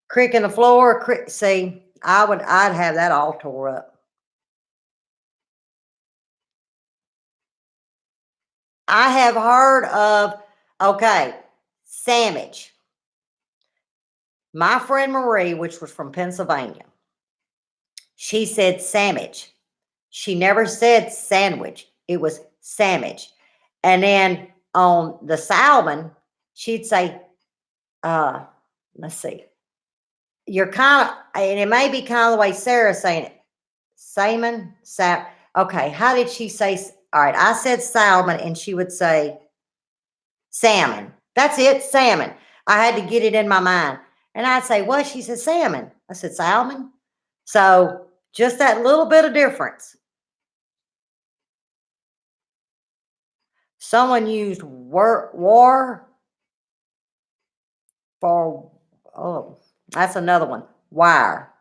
crick in the floor, crick. See, I'd have that all tore up. I have heard of, okay, sandwich. My friend Marie, which was from Pennsylvania, she said sandwich. She never said sandwich. It was sandwich. And then on the salmon, she'd say, uh, let's see. You're kind of, and it may be kind of the way Sarah's saying it. Salmon, okay, how did she say? All right, I said salmon, and she would say salmon. That's it, salmon. I had to get it in my mind. And I'd say, what? She said salmon. I said salmon. So just that little bit of difference. Someone used war for, oh, that's another one. Wire.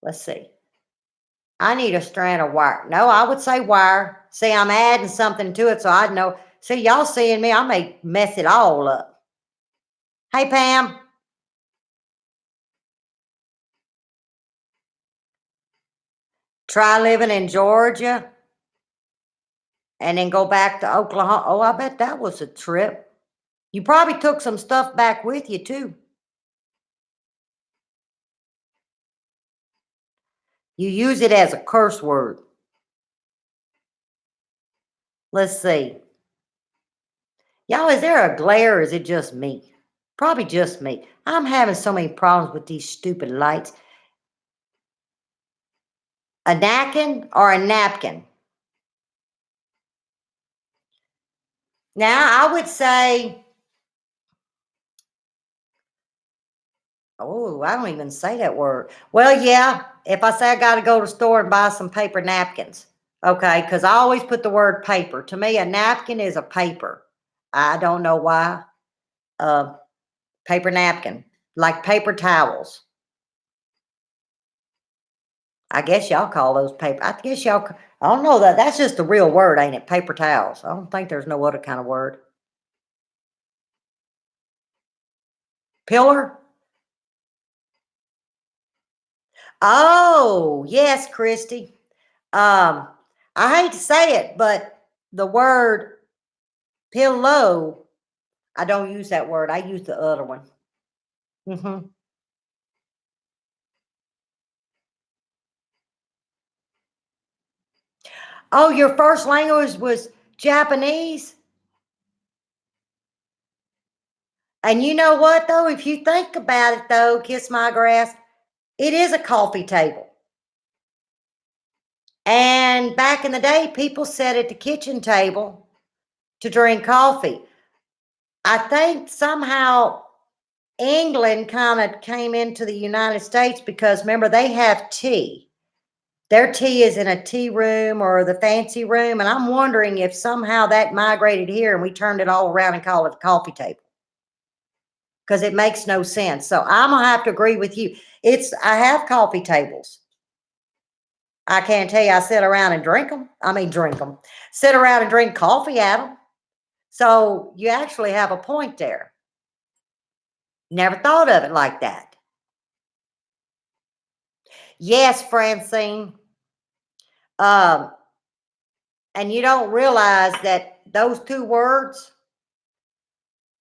Let's see. I need a strand of wire. No, I would say wire. See, I'm adding something to it so I'd know. See, y'all seeing me, I may mess it all up. Hey, Pam. Try living in Georgia and then go back to Oklahoma. Oh, I bet that was a trip. You probably took some stuff back with you, too. You use it as a curse word. Let's see. Y'all, is there a glare or is it just me? Probably just me. I'm having so many problems with these stupid lights. A napkin or a napkin? Now, I would say, oh, I don't even say that word. Well, yeah, if I say I got to go to the store and buy some paper napkins, okay, because I always put the word paper. To me, a napkin is a paper. I don't know why. Uh, Paper napkin, like paper towels. I guess y'all call those paper. I guess y'all, I don't know that. That's just the real word, ain't it? Paper towels. I don't think there's no other kind of word. Pillar? Oh, yes, Christy. Um, I hate to say it, but the word pillow, I don't use that word. I use the other one. Oh, your first language was Japanese? And you know what, though? If you think about it, though, kiss my grass, it is a coffee table. And back in the day, people sat at the kitchen table to drink coffee. I think somehow England kind of came into the United States because remember, they have tea. Their tea is in a tea room or the fancy room, and I'm wondering if somehow that migrated here and we turned it all around and called it a coffee table because it makes no sense. So I'm gonna have to agree with you. I have coffee tables. I can't tell you I sit around and drink them. I mean, drink them. Sit around and drink coffee at them. So you actually have a point there. Never thought of it like that. Yes, Francine. Um, and you don't realize that those two words,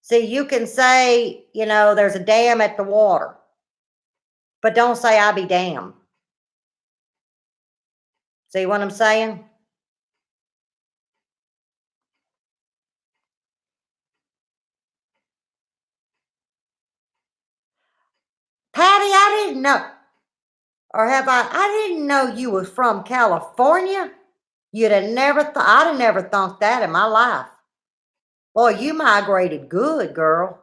see, you can say, there's a dam at the water, but don't say I be damned. See what I'm saying? Patty, I didn't know, or have I didn't know you was from California. I'd have never thought that in my life. Boy, you migrated good, girl.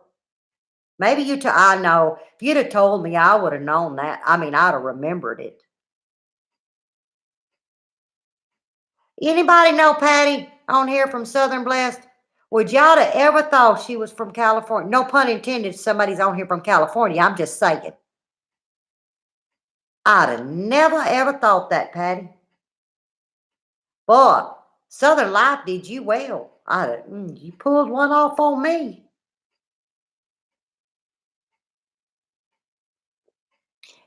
Maybe I know. If you'd have told me, I would have known that. I mean, I'd have remembered it. Anybody know Patty on here from Southern Blessed? Would y'all have ever thought she was from California? No pun intended, somebody's on here from California. I'm just saying. I'd have never ever thought that, Patty. Boy, Southern Life did you well. You pulled one off on me.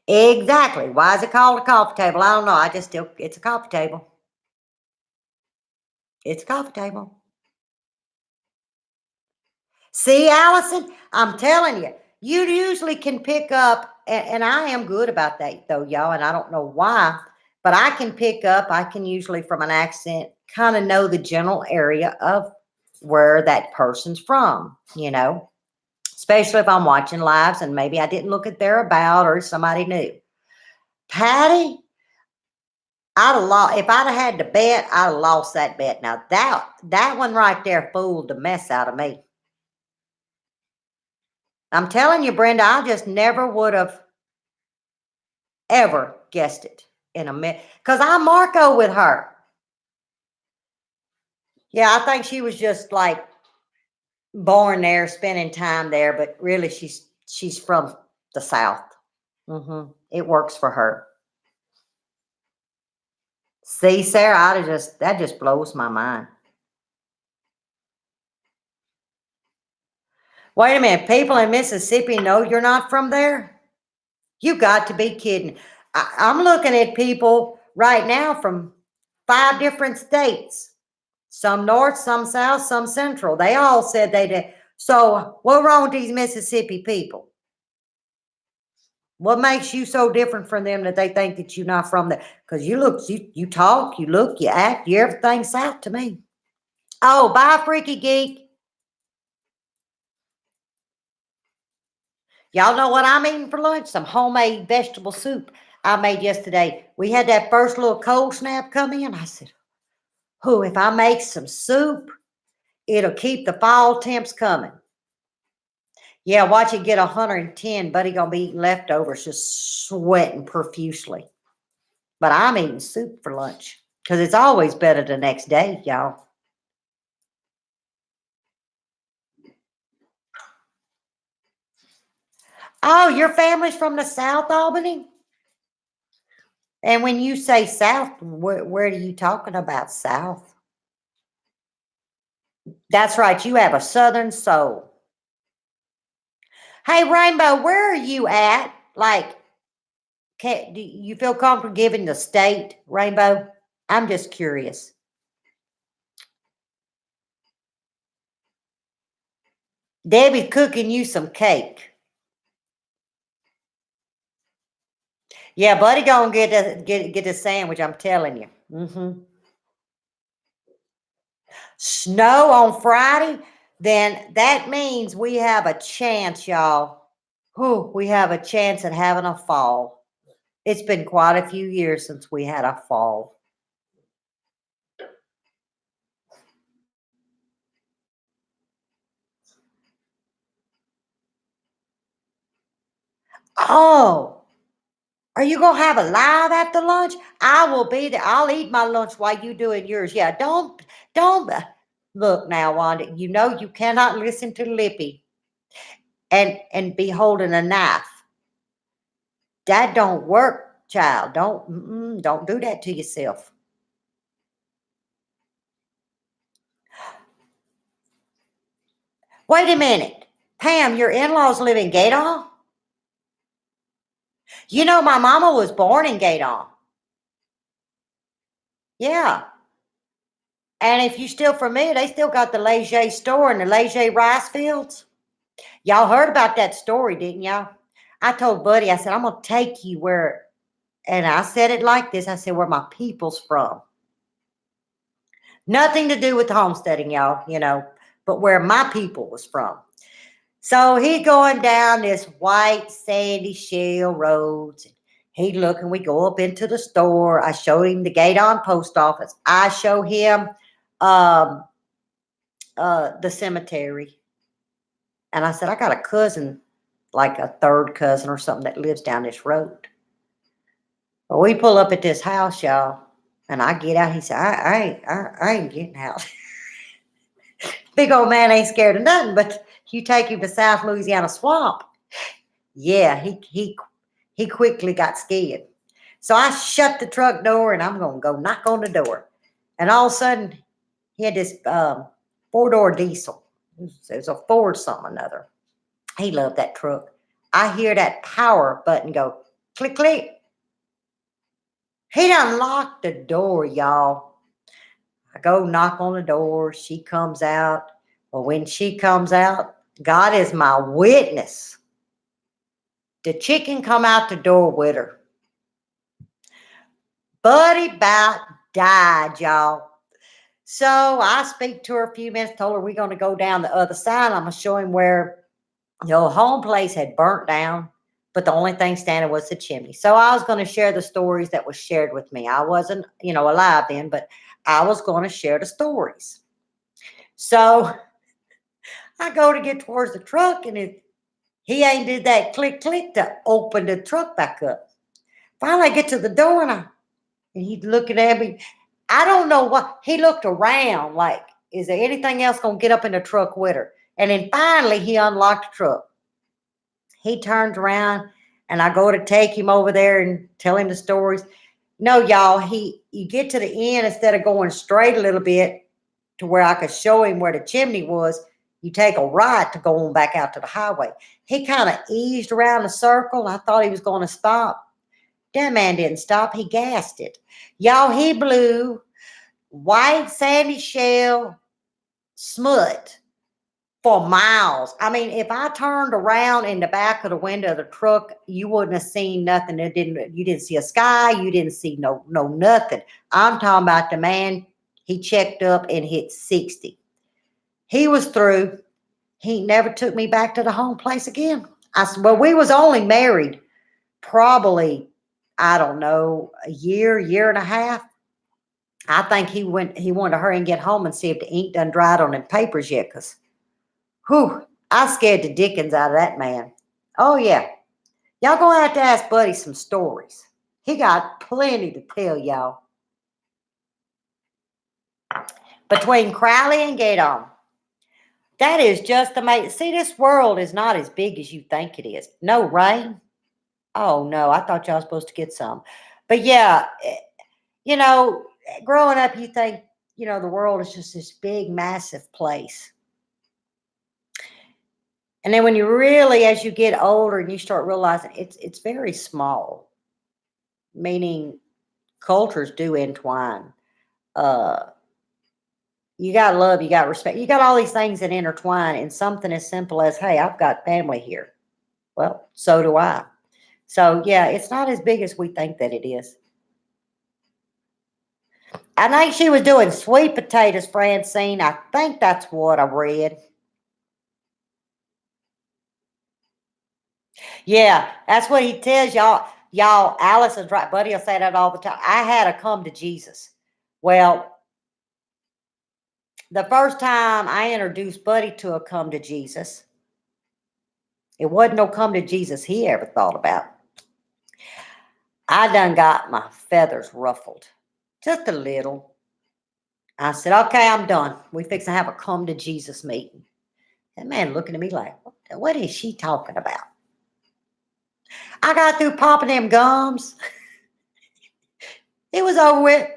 Exactly. Why is it called a coffee table? I don't know. It's a coffee table. It's a coffee table. See, Allison, I'm telling you, you usually can pick up, and I am good about that though, y'all, and I don't know why, but I can pick up, I can usually from an accent kind of know the general area of where that person's from, especially if I'm watching lives and maybe I didn't look at their about or somebody knew. Patty, I'd have lost if I'd have had to bet, I'd have lost that bet. Now that one right there fooled the mess out of me. I'm telling you, Brenda, I just never would have ever guessed it in a minute. Because I'm Marco with her. Yeah, I think she was just like born there, spending time there, but really she's from the South. It works for her. See, Sarah, that just blows my mind. Wait a minute, people in Mississippi know you're not from there? You got to be kidding. I'm looking at people right now from 5 different states. Some north, some south, some central. They all said they did. So what wrong with these Mississippi people? What makes you so different from them that they think that you're not from there? Because you talk, you look, you act, you everything south to me. Oh, bye, freaky geek. Y'all know what I'm eating for lunch? Some homemade vegetable soup I made yesterday. We had that first little cold snap come in. I said, "Oh, if I make some soup, it'll keep the fall temps coming." Yeah, watch it get 110. Buddy gonna be eating leftovers, just sweating profusely. But I'm eating soup for lunch because it's always better the next day, y'all. Oh, your family's from the South Albany? And when you say South, where are you talking about South? That's right, you have a Southern soul. Hey, Rainbow, where are you at? Like, do you feel comfortable giving the state, Rainbow? I'm just curious. Debbie's cooking you some cake. Yeah, Buddy gonna get the sandwich. I'm telling you. Snow on Friday, then that means we have a chance, y'all. Whew, we have a chance at having a fall. It's been quite a few years since we had a fall. Oh, Are you gonna have a live after lunch? I will be there. I'll eat my lunch while you doing yours. Yeah, don't look now, Wanda. You know you cannot listen to Lippy and be holding a knife. That don't work, child. Don't do that to yourself. Wait a minute, Pam. Your in-laws live in Gaydon. You know my mama was born in Gaydon. Yeah. And if you still familiar, they still got the Leger store and the Leger rice fields. Y'all heard about that story, didn't y'all? I told Buddy, I said, I'm going to take you where, and I said it like this. I said, where my people's from. Nothing to do with homesteading, y'all, but where my people was from. So he going down this white sandy shale roads. He looking, we go up into the store. I showed him the Gaydon post office. I show him um, the cemetery. And I said, I got a cousin, like a third cousin or something that lives down this road. Well, we pull up at this house, y'all, and I get out. He said, I ain't getting out. Big old man ain't scared of nothing, but you take him to South Louisiana swamp. Yeah, he quickly got scared. So I shut the truck door and I'm gonna go knock on the door. And all of a sudden, he had this 4-door diesel. It was a Ford something or another. He loved that truck. I hear that power button go click, click. He done locked the door, y'all. I go knock on the door. She comes out. Well, when she comes out, God is my witness. The chicken come out the door with her. Buddy about died, y'all. So I speak to her a few minutes, told her we're going to go down the other side. I'm going to show him where the home place had burnt down, but the only thing standing was the chimney. So I was going to share the stories that was shared with me. I wasn't, alive then, but I was going to share the stories. So I go to get towards the truck, and he ain't did that click, click to open the truck back up. Finally, I get to the door, and he's looking at me. I don't know what. He looked around like, is there anything else going to get up in the truck with her? And then finally, he unlocked the truck. He turns around, and I go to take him over there and tell him the stories. No, y'all, you get to the end, instead of going straight a little bit to where I could show him where the chimney was, you take a right to go on back out to the highway. He kind of eased around the circle. I thought he was going to stop. That man didn't stop. He gassed it. Y'all, he blew white sandy shell smut for miles. I mean, if I turned around in the back of the window of the truck, you wouldn't have seen nothing. You didn't see a sky. You didn't see no nothing. I'm talking about the man. He checked up and hit 60. He was through. He never took me back to the home place again. I said, well, we was only married probably, I don't know, a year and a half. I think he wanted to hurry and get home and see if the ink done dried on them papers yet, because I scared the dickens out of that man. Oh, yeah. Y'all gonna have to ask Buddy some stories. He got plenty to tell y'all. Between Crowley and Gaydon. That is just amazing. See, this world is not as big as you think it is. No rain. Oh, no. I thought y'all was supposed to get some. But yeah, growing up, you think, the world is just this big, massive place. And then when you really, as you get older and you start realizing it's very small, meaning cultures do entwine. You got love, you got respect, you got all these things that intertwine in something as simple as, hey, I've got family here. Well, so do I. So yeah, it's not as big as we think that it is. I think she was doing sweet potatoes, Francine. I think that's what I read. Yeah, that's what he tells y'all. Y'all, Alice is right. Buddy will say that all the time. I had to come to Jesus. Well, the first time I introduced Buddy to a come to Jesus, it wasn't no come to Jesus he ever thought about. I done got my feathers ruffled just a little. I said, okay, I'm done. We fix to have a come to Jesus meeting. That man looking at me like, what is she talking about? I got through popping them gums. It was over with.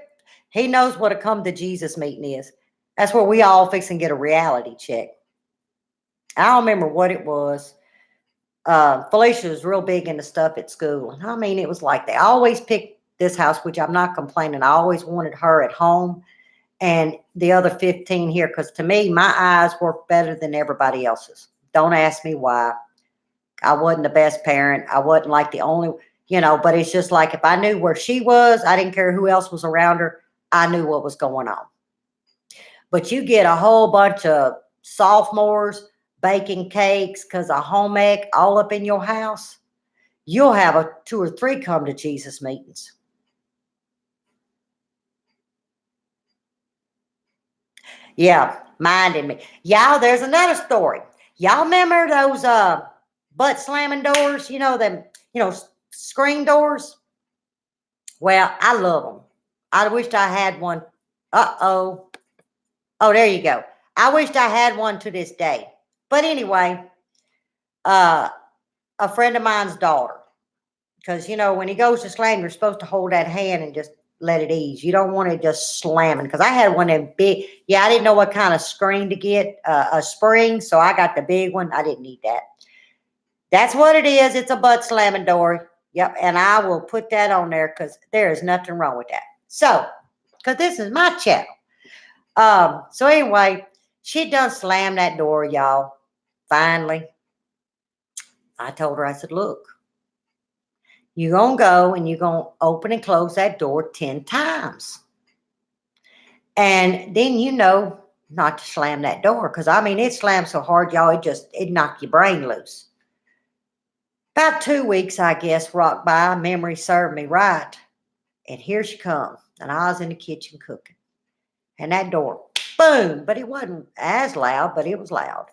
He knows what a come to Jesus meeting is. That's where we all fix and get a reality check. I don't remember what it was. Felicia was real big into stuff at school. And I mean, it was like they always picked this house, which I'm not complaining. I always wanted her at home and the other 15 here because to me, my eyes work better than everybody else's. Don't ask me why. I wasn't the best parent. I wasn't like the only, but it's just like if I knew where she was, I didn't care who else was around her. I knew what was going on. But you get a whole bunch of sophomores baking cakes because of home ec all up in your house. You'll have a 2 or 3 come to Jesus meetings. Yeah, minded me. Y'all, there's another story. Y'all remember those butt slamming doors? Them, screen doors? Well, I love them. I wished I had one. Uh-oh. Oh, there you go. I wished I had one to this day. But anyway, uh, a friend of mine's daughter, because, when he goes to slam, you're supposed to hold that hand and just let it ease. You don't want to just slam it. Because I had one of them big, yeah, I didn't know what kind of screen to get, a spring, so I got the big one. I didn't need that. That's what it is. It's a butt slamming door. Yep, and I will put that on there because there is nothing wrong with that. So, because this is my channel. So anyway, she done slammed that door, y'all. Finally, I told her, I said, look, you're going to go and you're going to open and close that door 10 times. And then not to slam that door. Because, I mean, it slammed so hard, y'all, it knocked your brain loose. About 2 weeks, I guess, rocked by. Memory served me right. And here she comes. And I was in the kitchen cooking. And that door, boom. But it wasn't as loud, but it was loud.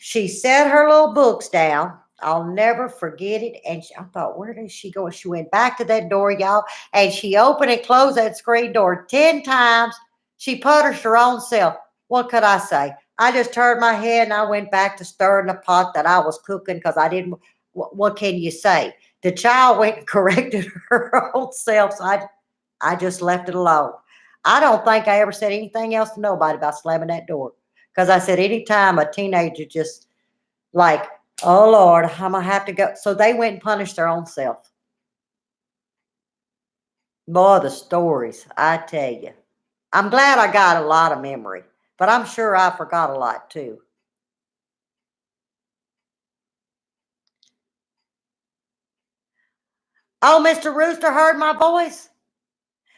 She set her little books down. I'll never forget it. And I thought, where did she go? She went back to that door, y'all, and she opened and closed that screen door 10 times. She punished her own self. What could I say? I just turned my head and I went back to stirring the pot that I was cooking because I didn't. What can you say? The child went and corrected her own self. So I just left it alone. I don't think I ever said anything else to nobody about slamming that door. Because I said, anytime a teenager just like, oh Lord, I'm going to have to go. So they went and punished their own self. Boy, the stories, I tell you. I'm glad I got a lot of memory, but I'm sure I forgot a lot too. Oh, Mr. Rooster heard my voice?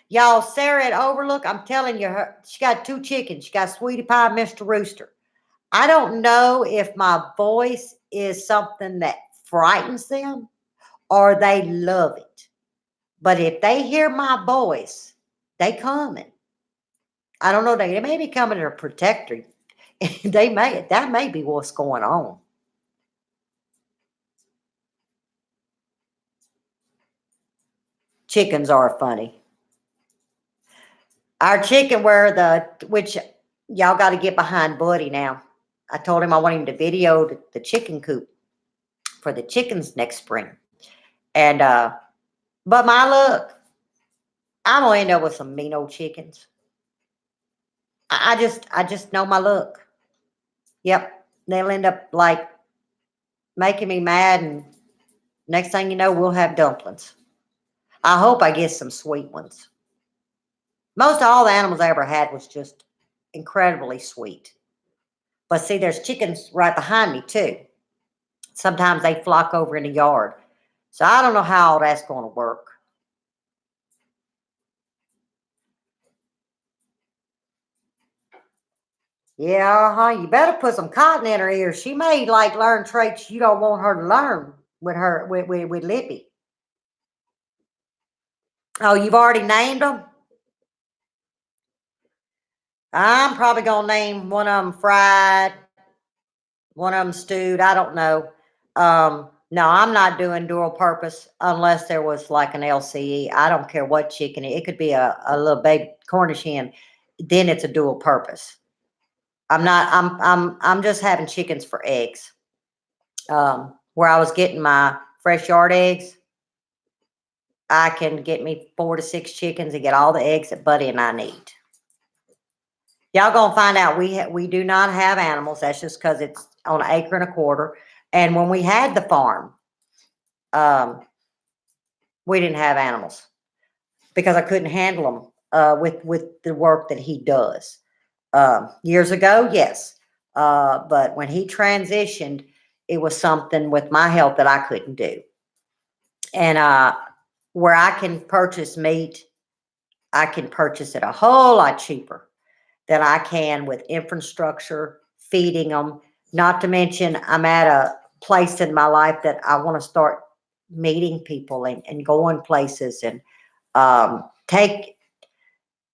Y'all, Sarah at Overlook, I'm telling you, she got 2 chickens. She got Sweetie Pie and Mr. Rooster. I don't know if my voice is something that frightens them or they love it. But if they hear my voice, they coming. I don't know. They may be coming to protect her. That may be what's going on. Chickens are funny. Our chicken which y'all got to get behind Buddy now. I told him I want him to video the chicken coop for the chickens next spring. And, but my luck, I'm going to end up with some mean old chickens. I just know my luck. Yep. They'll end up like making me mad. And next thing you know, we'll have dumplings. I hope I get some sweet ones. Most of all the animals I ever had was just incredibly sweet. But see, there's chickens right behind me too. Sometimes they flock over in the yard. So I don't know how all that's going to work. Yeah, you better put some cotton in her ears. She may like learn traits you don't want her to learn with Lippy. Oh, you've already named them? I'm probably gonna name one of them fried, one of them stewed. I don't know. No, I'm not doing dual purpose unless there was like an LCE. I don't care what chicken. It could be a little baby Cornish hen. Then it's a dual purpose. I'm not. I'm just having chickens for eggs. Where I was getting my fresh yard eggs, I can get me 4 to 6 chickens and get all the eggs that Buddy and I need. Y'all gonna find out we do not have animals. That's just because it's on an acre and a quarter. And when we had the farm, um, we didn't have animals because I couldn't handle them with the work that he does. Years ago, yes, but when he transitioned, it was something with my health that I couldn't do. And where I can purchase meat, I can purchase it a whole lot cheaper than I can with infrastructure, feeding them. Not to mention, I'm at a place in my life that I want to start meeting people and going places and take,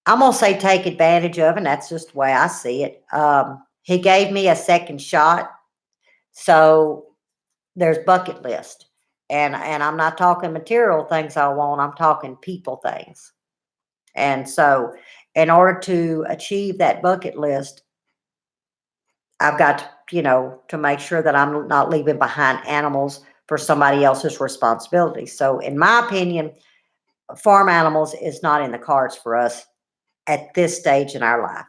I'm going to say take advantage of, and that's just the way I see it. He gave me a second shot. So there's bucket list. And I'm not talking material things I want, I'm talking people things. And so in order to achieve that bucket list, I've got to make sure that I'm not leaving behind animals for somebody else's responsibility. So in my opinion, farm animals is not in the cards for us at this stage in our life.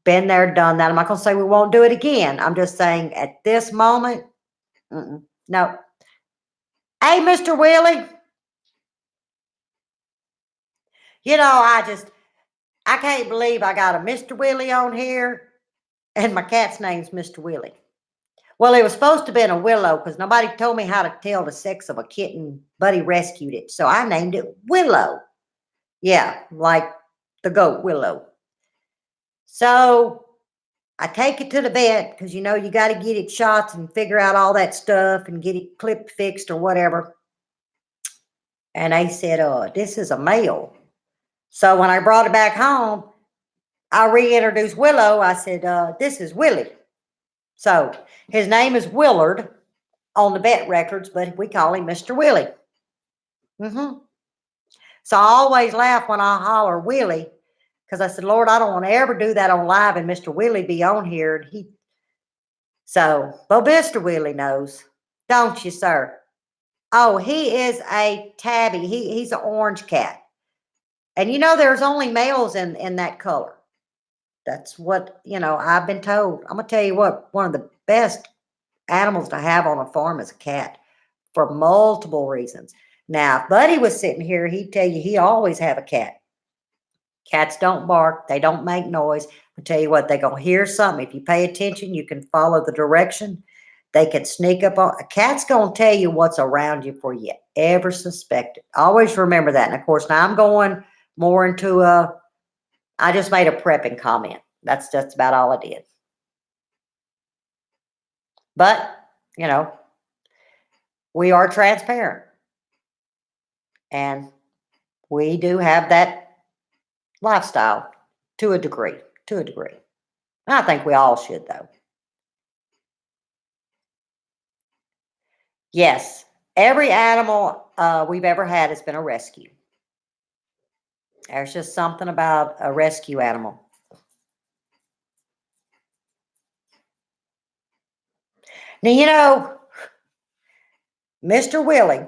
Been there, done that. I'm not going to say we won't do it again. I'm just saying at this moment, no. Hey, Mr. Willie, I can't believe I got a Mr. Willie on here, and my cat's name's Mr. Willie. Well, it was supposed to have been a Willow because nobody told me how to tell the sex of a kitten. Buddy rescued it, so I named it Willow. Yeah, like the goat Willow. So I take it to the vet because you got to get it shots and figure out all that stuff and get it clipped, fixed, or whatever. And they said, this is a male. So when I brought it back home, I reintroduced Willow. I said, this is Willie. So his name is Willard on the vet records, but we call him Mr. Willie. So I always laugh when I holler Willie because I said, Lord, I don't want to ever do that on live and Mr. Willie be on here. And but Mr. Willie knows, don't you, sir? Oh, he is a tabby. He's an orange cat. And there's only males in that color. That's what, I've been told. I'm going to tell you what, one of the best animals to have on a farm is a cat for multiple reasons. Now, if Buddy was sitting here, he'd tell you he always have a cat. Cats don't bark. They don't make noise. I tell you what, they're going to hear something. If you pay attention, you can follow the direction. They can sneak up on. A cat's going to tell you what's around you before you ever suspect it. Always remember that. And of course, now I'm going more into I just made a prepping comment. That's just about all I did. But, we are transparent. And we do have that lifestyle to a degree. I think we all should, though. Yes, every animal we've ever had has been a rescue. There's just something about a rescue animal. Now, Mr. Willie,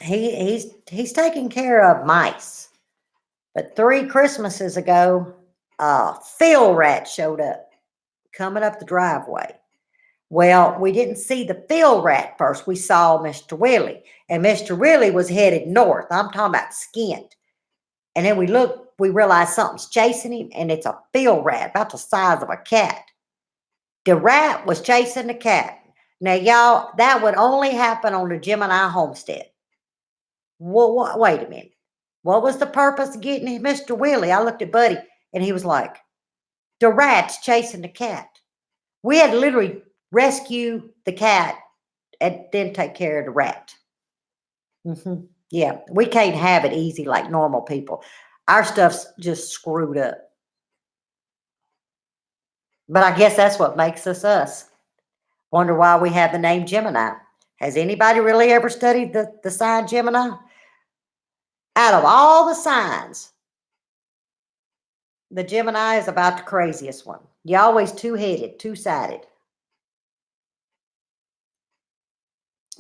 he's taking care of mice. But 3 Christmases ago, a field rat showed up coming up the driveway. Well, we didn't see the field rat first. We saw Mr. Willie. And Mr. Willie was headed north. I'm talking about skint. And then we realized something's chasing him, and it's a field rat about the size of a cat. The rat was chasing the cat. Now, y'all, that would only happen on the Gemini homestead. Well, wait a minute. What was the purpose of getting Mr. Willie? I looked at Buddy, and he was like, the rat's chasing the cat. We had to literally rescue the cat and then take care of the rat. Yeah, we can't have it easy like normal people. Our stuff's just screwed up. But I guess that's what makes us us. Wonder why we have the name Gemini. Has anybody really ever studied the sign Gemini? Out of all the signs, the Gemini is about the craziest one. You're always two-headed, two-sided.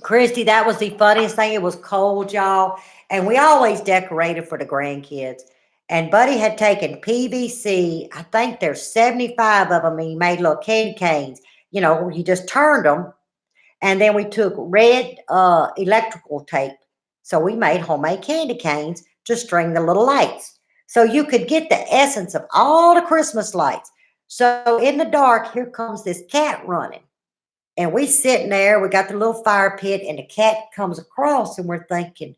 Christy, that was the funniest thing. It was cold, y'all. And we always decorated for the grandkids. And Buddy had taken PVC. I think there's 75 of them. And he made little candy canes. You know, you just turned them. And then we took red electrical tape. So we made homemade candy canes to string the little lights. So you could get the essence of all the Christmas lights. So in the dark, here comes this cat running. And we sitting there, we got the little fire pit, and the cat comes across, and we're thinking,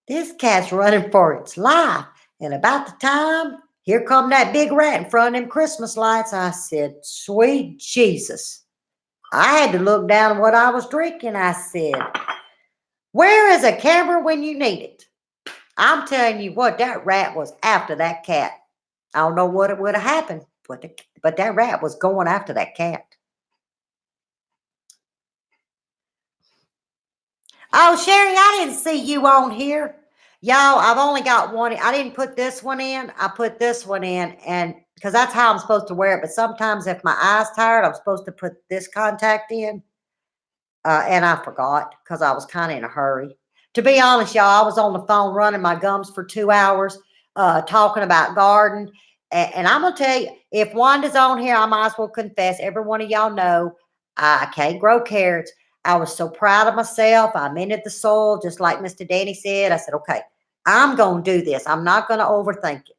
this cat's running for its life. And about the time, here come that big rat in front of them Christmas lights. I said, sweet Jesus. I had to look down at what I was drinking. I said, where is a camera when you need it? I'm telling you what, that rat was after that cat. I don't know what it would have happened, but that rat was going after that cat. Oh, Sherry, I didn't see you on here. Y'all, I've only got one. I didn't put this one in. I put this one in, and because that's how I'm supposed to wear it. But sometimes if my eye's tired, I'm supposed to put this contact in. And I forgot because I was kind of in a hurry. To be honest, y'all, I was on the phone running my gums for 2 hours, talking about garden. And I'm going to tell you, if Wanda's on here, I might as well confess. Every one of y'all know I can't grow carrots. I was so proud of myself. I mended the soil, just like Mr. Danny said. I said, okay, I'm going to do this. I'm not going to overthink it.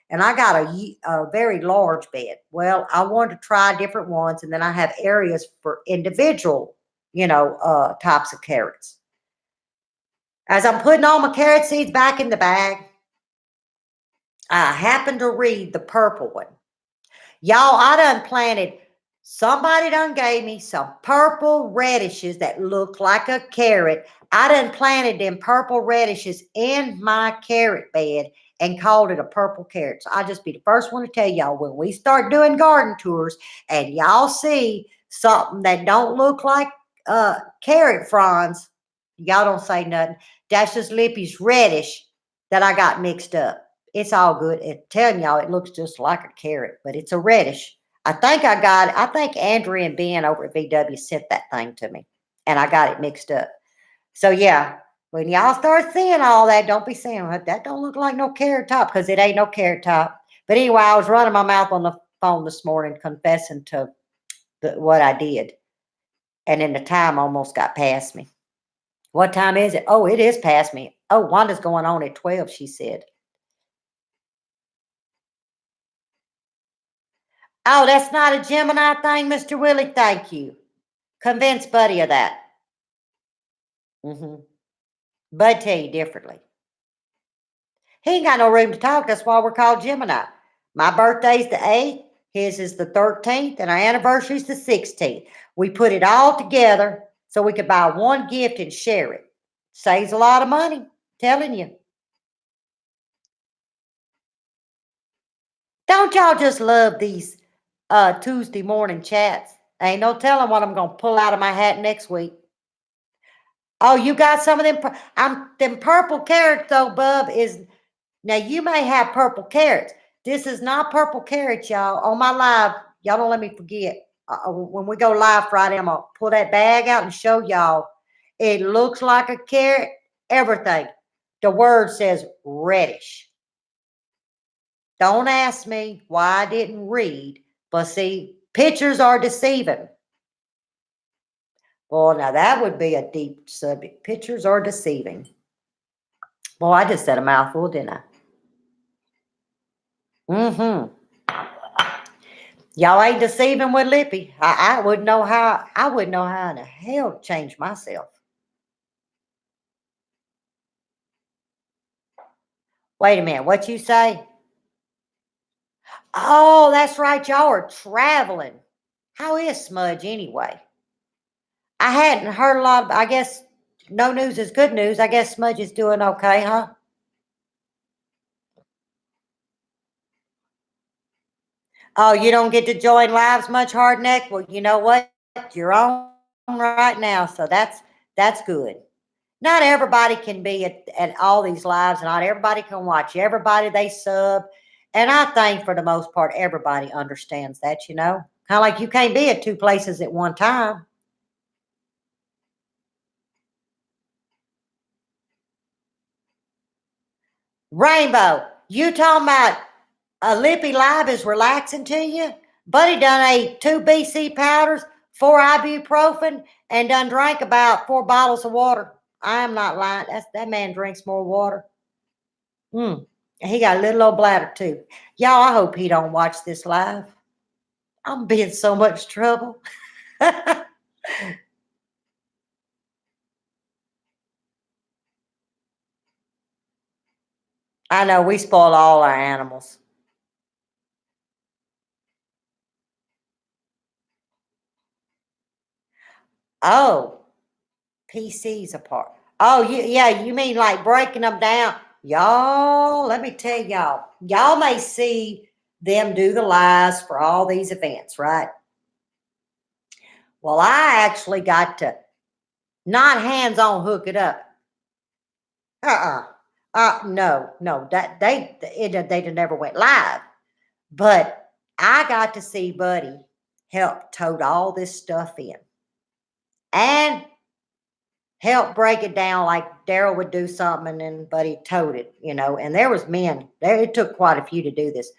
And I got a very large bed. Well, I wanted to try different ones. And then I have areas for individual types of carrots. As I'm putting all my carrot seeds back in the bag, I happened to read the purple one. Y'all, I done planted, somebody done gave me some purple radishes that look like a carrot. I done planted them purple radishes in my carrot bed and called it a purple carrot. So I'll just be the first one to tell y'all, when we start doing garden tours and y'all see something that don't look like carrot fronds, y'all don't say nothing. That's just Lippy's radish that I got mixed up. It's all good. It's telling y'all it looks just like a carrot, but it's a radish. I think Andrea and Ben over at VW sent that thing to me, and I got it mixed up. So yeah, when y'all start seeing all that, don't be saying, well, that don't look like no carrot top, because it ain't no carrot top. But anyway, I was running my mouth on the phone this morning confessing to what I did. And then the time almost got past me. What time is it? Oh, it is past me. Oh, Wanda's going on at 12, she said. Oh, that's not a Gemini thing, Mr. Willie. Thank you. Convince Buddy of that. Bud tell you differently. He ain't got no room to talk. That's why we're called Gemini. My birthday's the 8th. His is the 13th. And our anniversary's the 16th. We put it all together so we could buy one gift and share it. Saves a lot of money. Telling you. Don't y'all just love these Tuesday morning chats? Ain't no telling what I'm going to pull out of my hat next week. Oh, you got some of them. Them purple carrots, though, Bub, is. Now, you may have purple carrots. This is not purple carrots, y'all. On my live, y'all don't let me forget. When we go live Friday, I'm going to pull that bag out and show y'all. It looks like a carrot, everything. The word says reddish. Don't ask me why I didn't read, but see, pictures are deceiving. Boy, now that would be a deep subject. Pictures are deceiving. Boy, I just said a mouthful, didn't I? Y'all ain't deceiving with Lippy. I wouldn't know how. I wouldn't know how in the hell to change myself. Wait a minute. What you say? Oh, that's right. Y'all are traveling. How is Smudge anyway? I hadn't heard a lot. I guess no news is good news. I guess Smudge is doing okay, huh? Oh, you don't get to join lives much, Hardneck? Well, you know what? You're on right now, so That's good. Not everybody can be at all these lives. Not everybody can watch everybody they sub. And I think for the most part, everybody understands that, you know? Kind of like you can't be at two places at one time. Rainbow, you talking about a Lippy Live is relaxing to you? Buddy done ate 2 BC powders, 4 ibuprofen, and done drank about 4 bottles of water. I am not lying. That man drinks more water. Hmm. He got a little old bladder too. Y'all, I hope he don't watch this live. I'm being so much trouble. I know we spoil all our animals. Oh, PCs apart. Oh, yeah, you mean like breaking them down? Y'all, let me tell y'all may see them do the lives for all these events, right? Well, I actually got to not hands on hook it up. Uh-uh. No, that they never went live. But I got to see Buddy help tote all this stuff in and help break it down like Daryl would do something and then Buddy towed it, you know. And there was men there. It took quite a few to do this,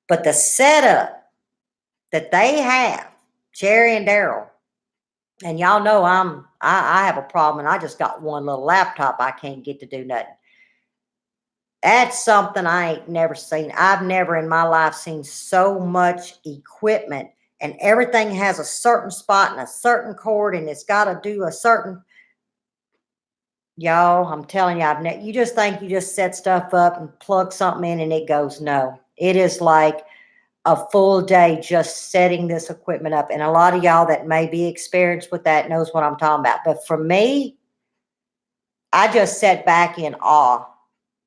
but the setup that they have, Cherry and Daryl, and y'all know I have a problem and I just got one little laptop I can't get to do nothing. That's something I ain't never seen. I've never in my life seen so much equipment and everything has a certain spot and a certain cord and it's got to do a certain. Y'all, I'm telling you, you just think you just set stuff up and plug something in and it goes. No, it is like a full day just setting this equipment up. And a lot of y'all that may be experienced with that knows what I'm talking about. But for me, I just sat back in awe,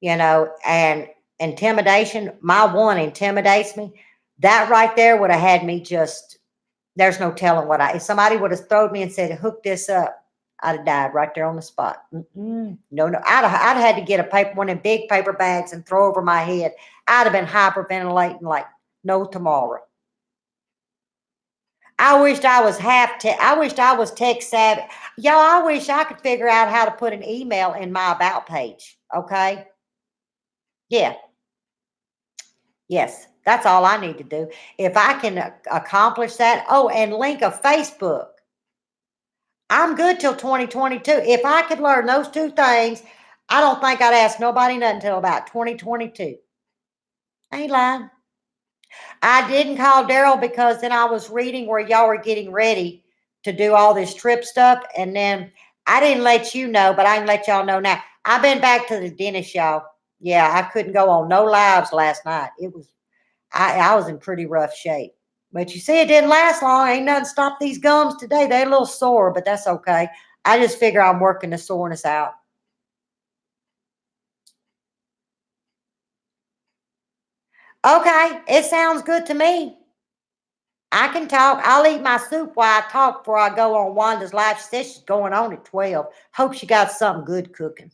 you know, and intimidation. My one intimidates me. That right there would have had me just, there's no telling if somebody would have thrown me and said, hook this up, I'd have died right there on the spot. No, I'd have had to get a paper, one of them big paper bags and throw over my head. I'd have been hyperventilating like no tomorrow. I wished I was I wished I was tech savvy. Y'all, I wish I could figure out how to put an email in my about page. Okay. Yeah. Yes. That's all I need to do. If I can accomplish that. Oh, and link a Facebook. I'm good till 2022. If I could learn those two things, I don't think I'd ask nobody nothing until about 2022. I ain't lying. I didn't call Daryl because then I was reading where y'all were getting ready to do all this trip stuff. And then I didn't let you know, but I can let y'all know now. I've been back to the dentist, y'all. Yeah, I couldn't go on no lives last night. I was in pretty rough shape. But you see, it didn't last long. Ain't nothing stopped these gums today. They're a little sore, but that's okay. I just figure I'm working the soreness out. Okay, it sounds good to me. I can talk. I'll eat my soup while I talk before I go on Wanda's live. She says she's going on at 12. Hope she got something good cooking.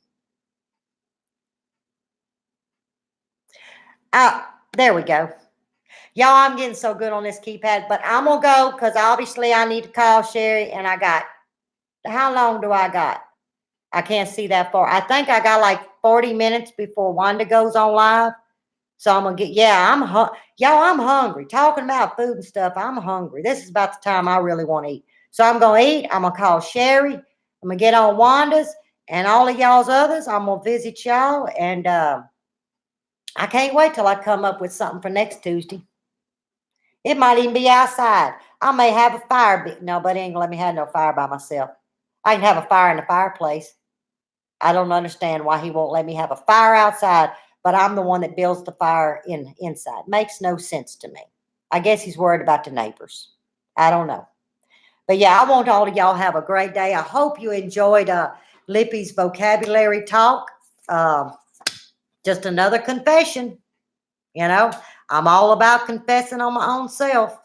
There we go. Y'all, I'm getting so good on this keypad, but I'm going to go because obviously I need to call Sherry and I got, how long do I got? I can't see that far. I think I got like 40 minutes before Wanda goes on live. So I'm gonna get, yeah, y'all, I'm hungry. Talking about food and stuff, I'm hungry. This is about the time I really want to eat. So I'm gonna eat. I'm gonna call Sherry. I'm gonna get on Wanda's and all of y'all's others. I'm gonna visit y'all, and I can't wait till I come up with something for next Tuesday. It might even be outside. I may have a fire. Nobody ain't gonna let me have no fire by myself. I can have a fire in the fireplace. I don't understand why he won't let me have a fire outside, but I'm the one that builds the fire inside. Makes no sense to me. I guess he's worried about the neighbors. I don't know. But yeah, I want all of y'all have a great day. I hope you enjoyed Lippy's vocabulary talk. Um, just another confession. You know, I'm all about confessing on my own self.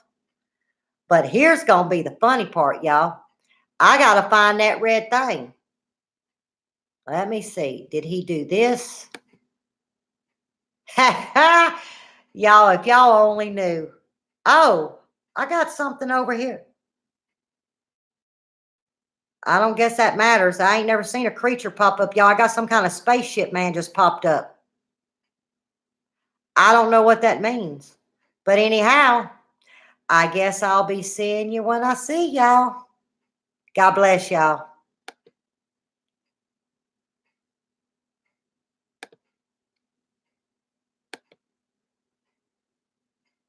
But here's going to be the funny part, y'all. I gotta find that red thing. Let me see. Did he do this? Y'all, if y'all only knew. Oh, I got something over here. I don't guess that matters. I ain't never seen a creature pop up, y'all. I got some kind of spaceship man just popped up. I don't know what that means. But anyhow, I guess I'll be seeing you when I see y'all. God bless y'all.